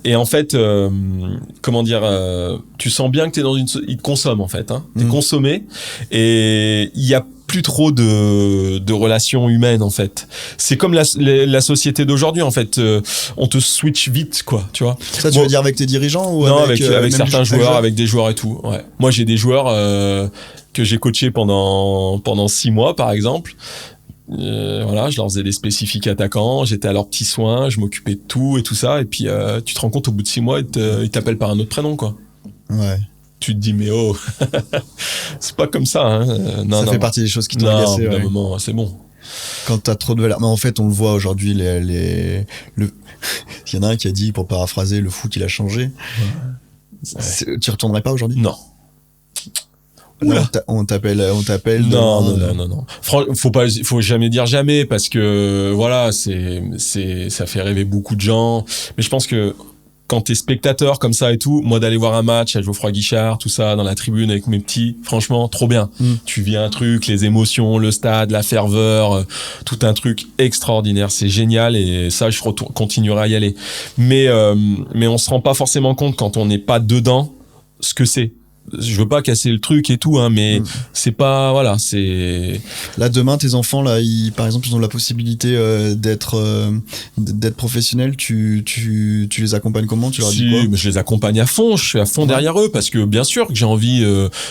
et en fait, tu sens bien que ils te consomment en fait, hein. T'es consommé, et il y a plus trop de relations humaines en fait. C'est comme la société d'aujourd'hui en fait. On te switch vite, quoi, tu vois. Ça, tu veux dire avec tes dirigeants ou non, avec certains joueurs, avec des joueurs et tout. Ouais. Moi, j'ai des joueurs que j'ai coachés pendant 6 mois, par exemple. Voilà, je leur faisais des spécifiques attaquants, j'étais à leurs petits soins, je m'occupais de tout et tout ça, et puis tu te rends compte au bout de 6 mois, ils t'appellent par un autre prénom, quoi. Ouais. Tu te dis, mais oh, c'est pas comme ça, hein. Ça fait partie des choses qui t'ont agacé. Non, moment, c'est bon. Quand t'as trop de valeur. Mais en fait, on le voit aujourd'hui, il y en a un qui a dit, pour paraphraser, le foot, il a changé. Ouais. Tu retournerais pas aujourd'hui? Non. Oula. On t'appelle. Non. Faut jamais dire jamais, parce que voilà, ça fait rêver beaucoup de gens. Mais je pense que quand t'es spectateur comme ça et tout, moi d'aller voir un match à Geoffroy Guichard, tout ça, dans la tribune avec mes petits, franchement, trop bien. Tu vis un truc, les émotions, le stade, la ferveur, tout un truc extraordinaire, c'est génial, et ça, je continuerai à y aller. Mais on se rend pas forcément compte quand on n'est pas dedans ce que c'est. je veux pas casser le truc et tout, hein, mais c'est pas, voilà, c'est... Là, demain, tes enfants, là, par exemple, ils ont la possibilité d'être professionnels. Tu les accompagnes comment? Tu leur dis quoi? Mais je les accompagne à fond, je suis à fond derrière eux, parce que bien sûr que j'ai envie,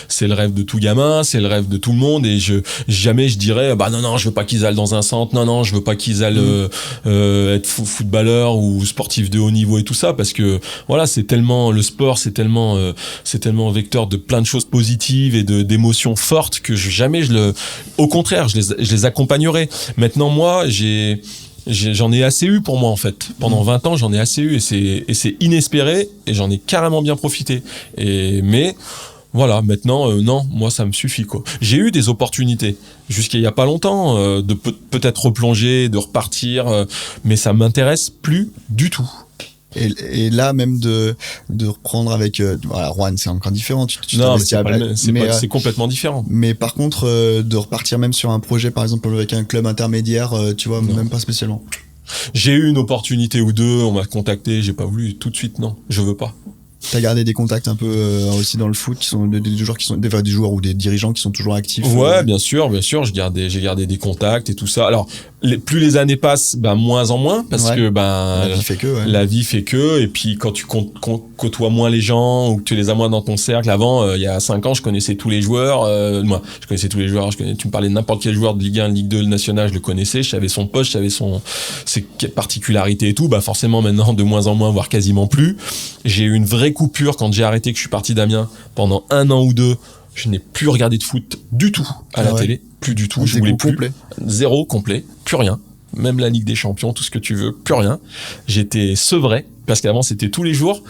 c'est le rêve de tout gamin, c'est le rêve de tout le monde, et jamais je dirais, bah non, je veux pas qu'ils aillent dans un centre, non, je veux pas qu'ils aillent être footballeurs ou sportifs de haut niveau et tout ça, parce que voilà, le sport, c'est tellement vecteur de plein de choses positives et d'émotions fortes que au contraire, je les accompagnerai. Maintenant, moi, j'en ai assez eu pour moi, en fait. Pendant 20 ans, j'en ai assez eu, et c'est inespéré, et j'en ai carrément bien profité. Mais voilà, maintenant, non, moi, ça me suffit, quoi. J'ai eu des opportunités jusqu'à il y a pas longtemps de peut-être replonger, de repartir, mais ça m'intéresse plus du tout. Et là, même de reprendre avec voilà, Rouen, c'est encore différent. Non, mais c'est complètement différent. Mais par contre, de repartir même sur un projet, par exemple avec un club intermédiaire, tu vois, non. Même pas spécialement. J'ai eu une opportunité ou deux, on m'a contacté, j'ai pas voulu tout de suite, non, je veux pas. T'as gardé des contacts un peu aussi dans le foot, qui sont des joueurs qui sont des joueurs ou des dirigeants qui sont toujours actifs. Ouais, bien sûr, j'ai gardé des contacts et tout ça. Alors, plus les années passent, moins en moins, parce que la vie fait que. Ouais. La vie fait que, et puis quand tu côtoies moins les gens ou que tu les as moins dans ton cercle. Avant, il y a 5 ans, je connaissais tous les joueurs. Moi, je connaissais tous les joueurs. Tu me parlais de n'importe quel joueur de Ligue 1, Ligue 2, National, je le connaissais. Je savais son poste, je savais ses particularités et tout. Forcément, maintenant, de moins en moins, voire quasiment plus. J'ai eu une vraie coupure quand j'ai arrêté, que je suis parti d'Amiens pendant 1 an ou 2. Je n'ai plus regardé de foot du tout à la télé, plus du tout. Je voulais plus. Complet. Zéro complet, plus rien. Même la Ligue des Champions, tout ce que tu veux, plus rien. J'étais sevré, parce qu'avant c'était tous les jours,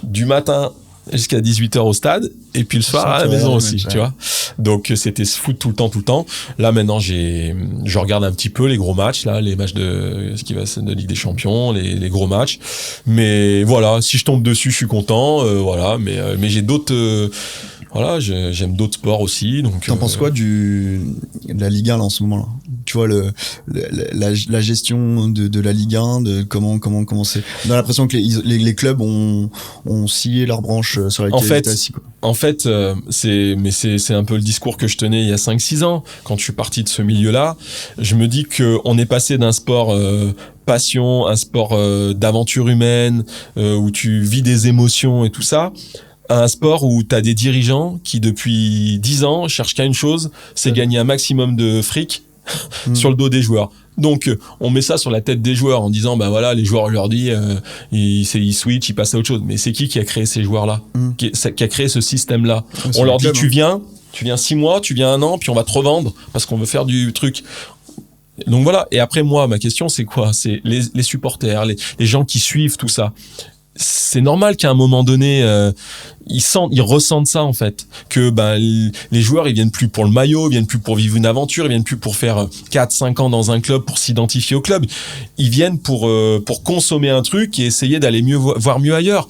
du matin jusqu'à 18h au stade, et puis le soir à la maison aussi, tu vois. Donc c'était foot tout le temps. Là maintenant je regarde un petit peu les gros matchs, là, les matchs de Ligue des Champions, les gros matchs. Mais voilà, si je tombe dessus, je suis content, voilà. Mais j'ai d'autres, voilà, j'aime d'autres sports aussi. Donc. T'en penses quoi de la Ligue 1 là, en ce moment là? Tu vois la gestion de la Ligue 1, de comment c'est. On a l'impression que les clubs ont scié leur branche sur laquelle ils étaient assis, quoi. En fait, c'est un peu le discours que je tenais il y a 5-6 ans, quand je suis parti de ce milieu-là. Je me dis qu'on est passé d'un sport passion, un sport d'aventure humaine, où tu vis des émotions et tout ça, à un sport où tu as des dirigeants qui, depuis 10 ans, cherchent qu'à une chose, c'est gagner un maximum de fric sur le dos des joueurs. Donc on met ça sur la tête des joueurs en disant voilà, les joueurs, on leur dit ils switchent, ils passent à autre chose. Mais c'est qui a créé ces joueurs là, qui a créé ce système là? On leur dit tu viens 6 mois, tu viens 1 an, puis on va te revendre parce qu'on veut faire du truc. Donc voilà. Et après, moi, ma question, c'est quoi? C'est les supporters, les gens qui suivent tout ça. C'est normal qu'à un moment donné, ils ressentent ça, en fait. Que les joueurs, ils viennent plus pour le maillot, ils viennent plus pour vivre une aventure, ils viennent plus pour faire 4-5 ans dans un club, pour s'identifier au club. Ils viennent pour consommer un truc et essayer d'aller voir mieux ailleurs.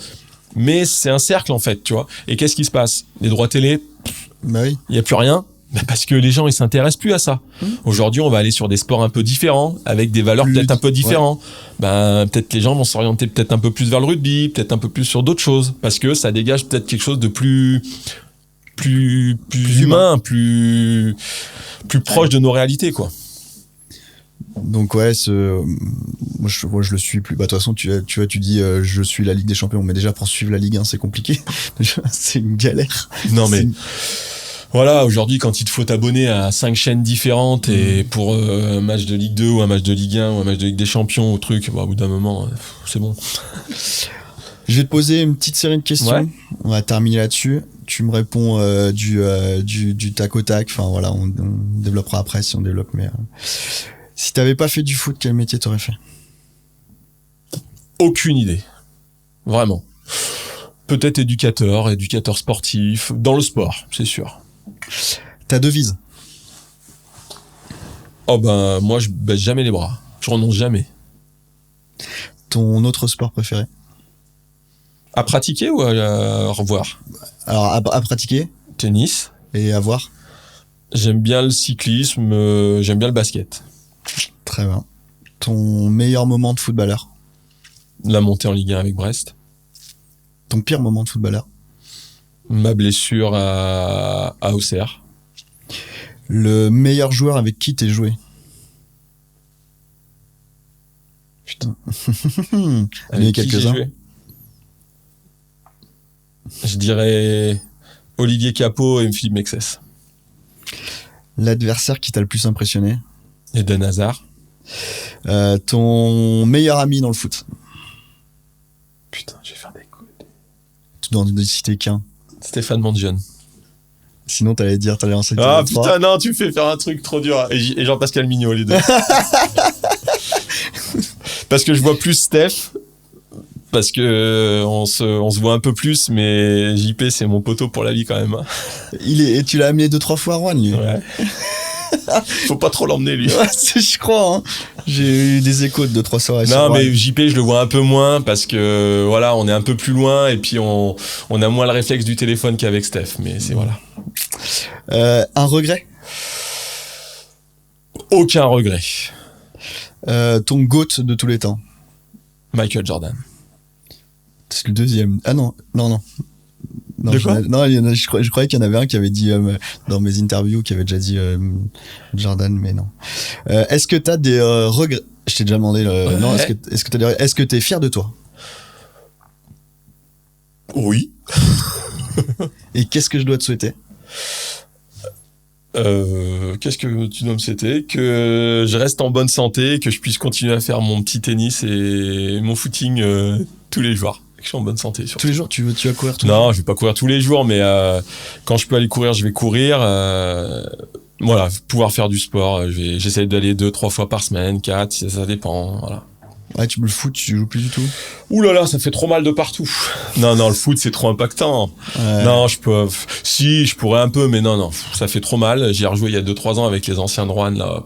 Mais c'est un cercle, en fait, tu vois. Et qu'est-ce qui se passe? Les droits télé, oui. Il n'y a plus rien. Parce que les gens, ils s'intéressent plus à ça. Aujourd'hui, on va aller sur des sports un peu différents, avec des valeurs peut-être un peu différentes. Ouais. Peut-être que les gens vont s'orienter peut-être un peu plus vers le rugby, peut-être un peu plus sur d'autres choses, parce que ça dégage peut-être quelque chose de plus humain, plus proche de nos réalités, quoi. Donc ouais, moi je le suis plus. De toute façon, tu dis je suis la Ligue des Champions, mais déjà pour suivre la Ligue 1, c'est compliqué. C'est une galère. Non mais. Voilà, aujourd'hui, quand il te faut t'abonner à 5 chaînes différentes et pour un match de Ligue 2 ou un match de Ligue 1 ou un match de Ligue des Champions ou truc, au bout d'un moment, c'est bon. Je vais te poser une petite série de questions. Ouais. On va terminer là-dessus. Tu me réponds du tac au tac. Enfin voilà, on développera après si on développe. Mais si t'avais pas fait du foot, quel métier t'aurais fait? Aucune idée. Vraiment. Peut-être éducateur sportif, dans le sport, c'est sûr. Ta devise? Oh moi je baisse jamais les bras, je renonce jamais. Ton autre sport préféré? À pratiquer ou à revoir? Alors à pratiquer. Tennis. Et à voir? J'aime bien le cyclisme, j'aime bien le basket. Très bien. Ton meilleur moment de footballeur? La montée en Ligue 1 avec Brest. Ton pire moment de footballeur? Ma blessure à Auxerre. Le meilleur joueur avec qui t'es joué? Putain. Avec quelques-uns. Je dirais Olivier Capot et Philippe Mexès. L'adversaire qui t'a le plus impressionné? Eden Hazard. Ton meilleur ami dans le foot? Putain, je vais faire des coups. Tu dois en citer qu'un. Stéphane Mondjeune. Sinon, t'allais en citer Ah trois. putain, non, tu me fais faire un truc trop dur. Et Jean-Pascal Mignot, les deux. Parce que je vois plus Steph. Parce que on se voit un peu plus, mais JP, c'est mon poteau pour la vie quand même. Et tu l'as amené 2-3 fois à Rouen, lui. Ouais. Faut pas trop l'emmener, lui. Ouais, je crois. Hein. J'ai eu des échos de 2-3 soirées. Non, mais JP, je le vois un peu moins parce que voilà, on est un peu plus loin et puis on a moins le réflexe du téléphone qu'avec Steph. Mais c'est voilà. Un regret? Aucun regret. Ton GOAT de tous les temps? Michael Jordan. C'est le deuxième. Ah non. De quoi? Non, je croyais qu'il y en avait un qui avait dit dans mes interviews qui avait déjà dit Jordan, mais non. Est-ce que t'as des regrets? Je t'ai déjà demandé. Non, est-ce que t'es fier de toi? Oui. Et qu'est-ce que je dois te souhaiter? Qu'est-ce que tu dois me souhaiter? Que je reste en bonne santé, que je puisse continuer à faire mon petit tennis et mon footing tous les jours. Que je suis en bonne santé. Surtout. Tous les jours, tu vas courir tous les jours? Non, je vais pas courir tous les jours, mais quand je peux aller courir, je vais courir. Voilà, pouvoir faire du sport. J'essaie d'aller 2-3 fois par semaine, 4, ça dépend. Voilà. Ouais, le foot, tu joues plus du tout? Ouh là là, ça fait trop mal de partout. Non, le foot, c'est trop impactant. Ouais. Non, je pourrais un peu, mais non, ça fait trop mal. J'y ai rejoué il y a 2-3 ans avec les anciens de Rouen, là.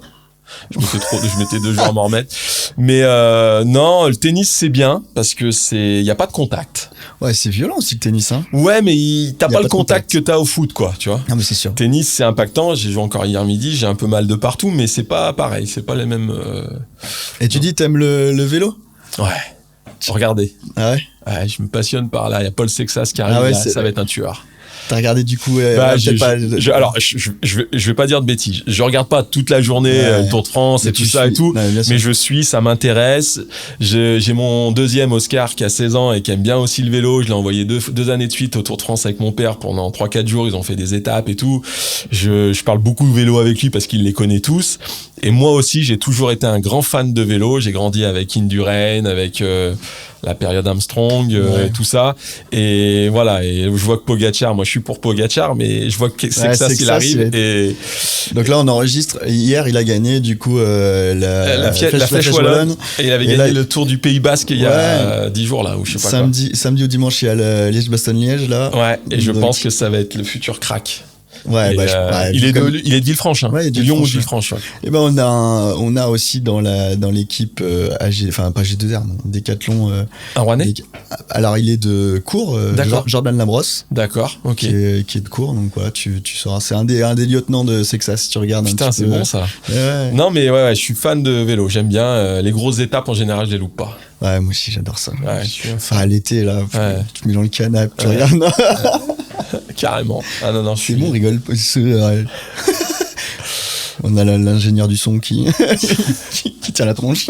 Je mettais 2 jours à m'en remettre. Mais non, le tennis, c'est bien parce que il y a pas de contact. Ouais, c'est violent aussi le tennis, hein. Ouais, mais t'as pas le contact que t'as au foot, quoi, tu vois. Non, mais c'est sûr. Tennis, c'est impactant. J'ai joué encore hier midi, j'ai un peu mal de partout, mais c'est pas pareil, c'est pas les mêmes. Et tu dis, t'aimes le vélo? Ouais. Regardez. Ah ouais? Ouais, je me passionne par là. Il y a Paul Sexas qui arrive, Ah ouais, là, ça va être un tueur. T'as regardé du coup Alors, je je vais pas dire de bêtises. Je regarde pas toute la journée le Tour de France et tout ça et tout, mais je suis, ça m'intéresse. J'ai mon deuxième Oscar qui a 16 ans et qui aime bien aussi le vélo. Je l'ai envoyé deux années de suite au Tour de France avec mon père pendant 3-4 jours. Ils ont fait des étapes et tout. Je parle beaucoup de vélo avec lui parce qu'il les connaît tous. Et moi aussi, j'ai toujours été un grand fan de vélo. J'ai grandi avec Indurain, avec la période Armstrong, et tout ça. Et voilà, et je vois que Pogacar, moi je suis pour Pogacar, mais je vois que Sexas il arrive. Et donc là on enregistre, hier il a gagné du coup la Flèche Wallonne. Et il avait gagné le Tour du Pays Basque il y a 10 jours là, ou je sais pas samedi ou dimanche il y a le Liège-Bastogne-Liège là. Ouais, et je pense que ça va être le futur crack. Ouais, il est de Villefranche, ouais, Lyon ou Villefranche. Ouais. Et ben on a aussi dans l'équipe enfin pas G2R, non, Décathlon. Un Rouennais. Alors il est de Cours, Jordan Labrosse. D'accord, ok. Qui est de Cours, donc voilà, tu sauras. C'est un des lieutenants de Sexas si tu regardes. Putain, c'est bon ça. Ouais. Non mais ouais, je suis fan de vélo. J'aime bien les grosses étapes en général, je les loupe pas. Ouais, moi aussi j'adore ça. Ouais, enfin à l'été là, tu te mets dans le canapé, tu regardes. Carrément. Ah non, c'est bon, rigole. On a l'ingénieur du son qui tient la tronche.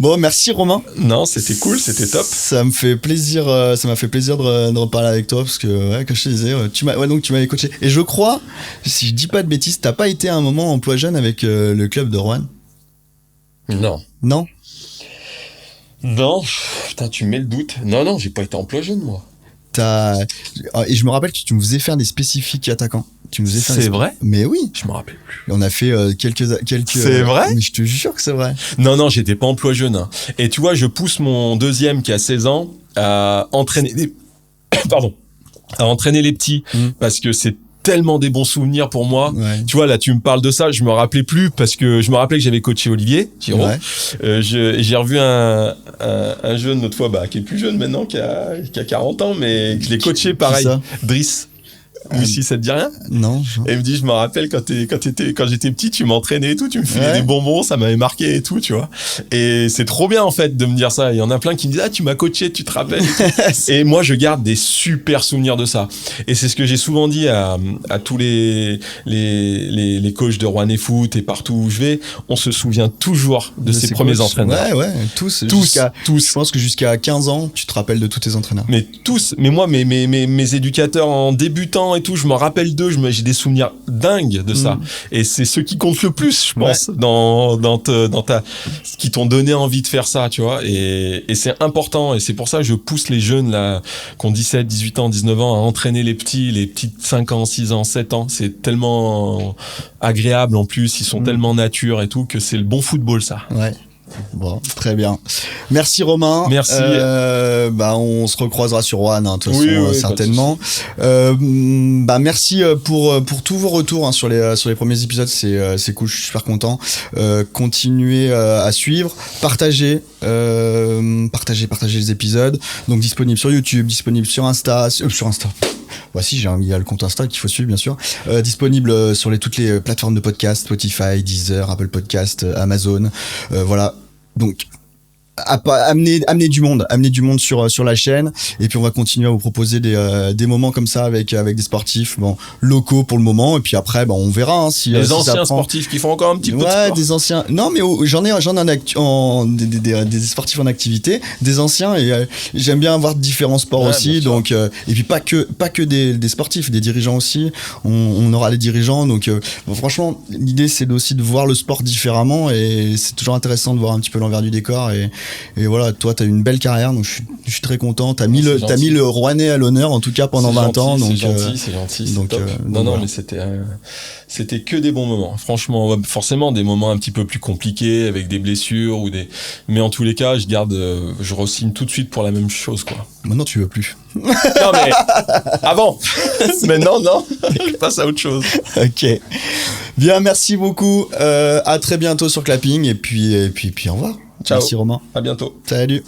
Bon, merci Romain. Non, c'était cool, c'était top. Ça m'a fait plaisir de reparler avec toi parce que comme je te disais, tu m'avais coaché. Et je crois, si je dis pas de bêtises, t'as pas été à un moment emploi jeune avec le club de Rouen? Non. Non. Putain, tu mets le doute. Non, j'ai pas été emploi jeune moi. Et je me rappelle que tu nous faisais faire des spécifiques attaquants. C'est vrai? Mais oui. Je me rappelle plus. On a fait quelques. C'est vrai? Mais je te jure que c'est vrai. Non, j'étais pas emploi jeune. Hein. Et tu vois, je pousse mon deuxième qui a 16 ans à entraîner à entraîner les petits parce que c'est tellement des bons souvenirs pour moi. Ouais. Tu vois, là, tu me parles de ça, je me rappelais plus parce que je me rappelais que j'avais coaché Olivier Giraud. Ouais. J'ai revu un jeune l'autre fois, qui est plus jeune maintenant, qui a 40 ans, mais je l'ai coaché pareil. Driss. Moussi, ça te dit rien? Non. Et il me dit, je me rappelle quand j'étais petit, tu m'entraînais et tout, tu me filais Ouais. des bonbons, ça m'avait marqué et tout, tu vois. Et c'est trop bien, en fait, de me dire ça. Il y en a plein qui me disent, ah, tu m'as coaché, tu te rappelles. Et moi, je garde des super souvenirs de ça. Et c'est ce que j'ai souvent dit à tous les coachs de Rouennais Foot et partout où je vais. On se souvient toujours de ses premiers coachs. entraîneurs. Ouais, tous. Tous. Je pense que jusqu'à 15 ans, tu te rappelles de tous tes entraîneurs. Mais tous, mais moi, mes éducateurs en débutant et tout, je me rappelle d'eux, j'ai des souvenirs dingues de ça. Et c'est ceux qui comptent le plus, je pense, qui t'ont donné envie de faire ça, tu vois. Et c'est important. Et c'est pour ça que je pousse les jeunes, là, qui ont 17, 18 ans, 19 ans, à entraîner les petites 5 ans, 6 ans, 7 ans. C'est tellement agréable en plus. Ils sont tellement nature et tout que c'est le bon football, ça. Ouais. Bon, très bien. Merci Romain. Merci. On se recroisera sur One, de toute façon, certainement. Merci pour tous vos retours hein, sur les premiers épisodes. C'est cool, je suis super content. Continuez à suivre, partagez les épisodes. Donc disponible sur YouTube, disponible sur Insta. Voici, il y a le compte Insta qu'il faut suivre, bien sûr. Disponible sur toutes les plateformes de podcast, Spotify, Deezer, Apple Podcast, Amazon. Voilà. Donc, amener du monde sur la chaîne. Et puis, on va continuer à vous proposer des moments comme ça avec des sportifs, locaux pour le moment. Et puis après, on verra, hein, si les si anciens sportifs qui font encore un petit peu de sport. des anciens. Non, mais j'en ai des sportifs en activité, des anciens, et j'aime bien avoir différents sports aussi. Donc, et puis pas que des sportifs, des dirigeants aussi. On aura les dirigeants. Donc, franchement, l'idée c'est aussi de voir le sport différemment, et c'est toujours intéressant de voir un petit peu l'envers du décor. Et voilà, toi, t'as eu une belle carrière, donc je suis très content. T'as mis le Rouennais à l'honneur, en tout cas, pendant 20 ans. Donc, c'est gentil. Donc, non, voilà. Mais c'était que des bons moments. Franchement, forcément, des moments un petit peu plus compliqués, avec des blessures mais en tous les cas, je re-signe tout de suite pour la même chose, quoi. Maintenant, tu veux plus. Non, mais avant. Maintenant, non. Je passe à autre chose. Ok. Bien, merci beaucoup. À très bientôt sur Clapping, et puis au revoir. Ciao. Merci Romain. À bientôt. Salut.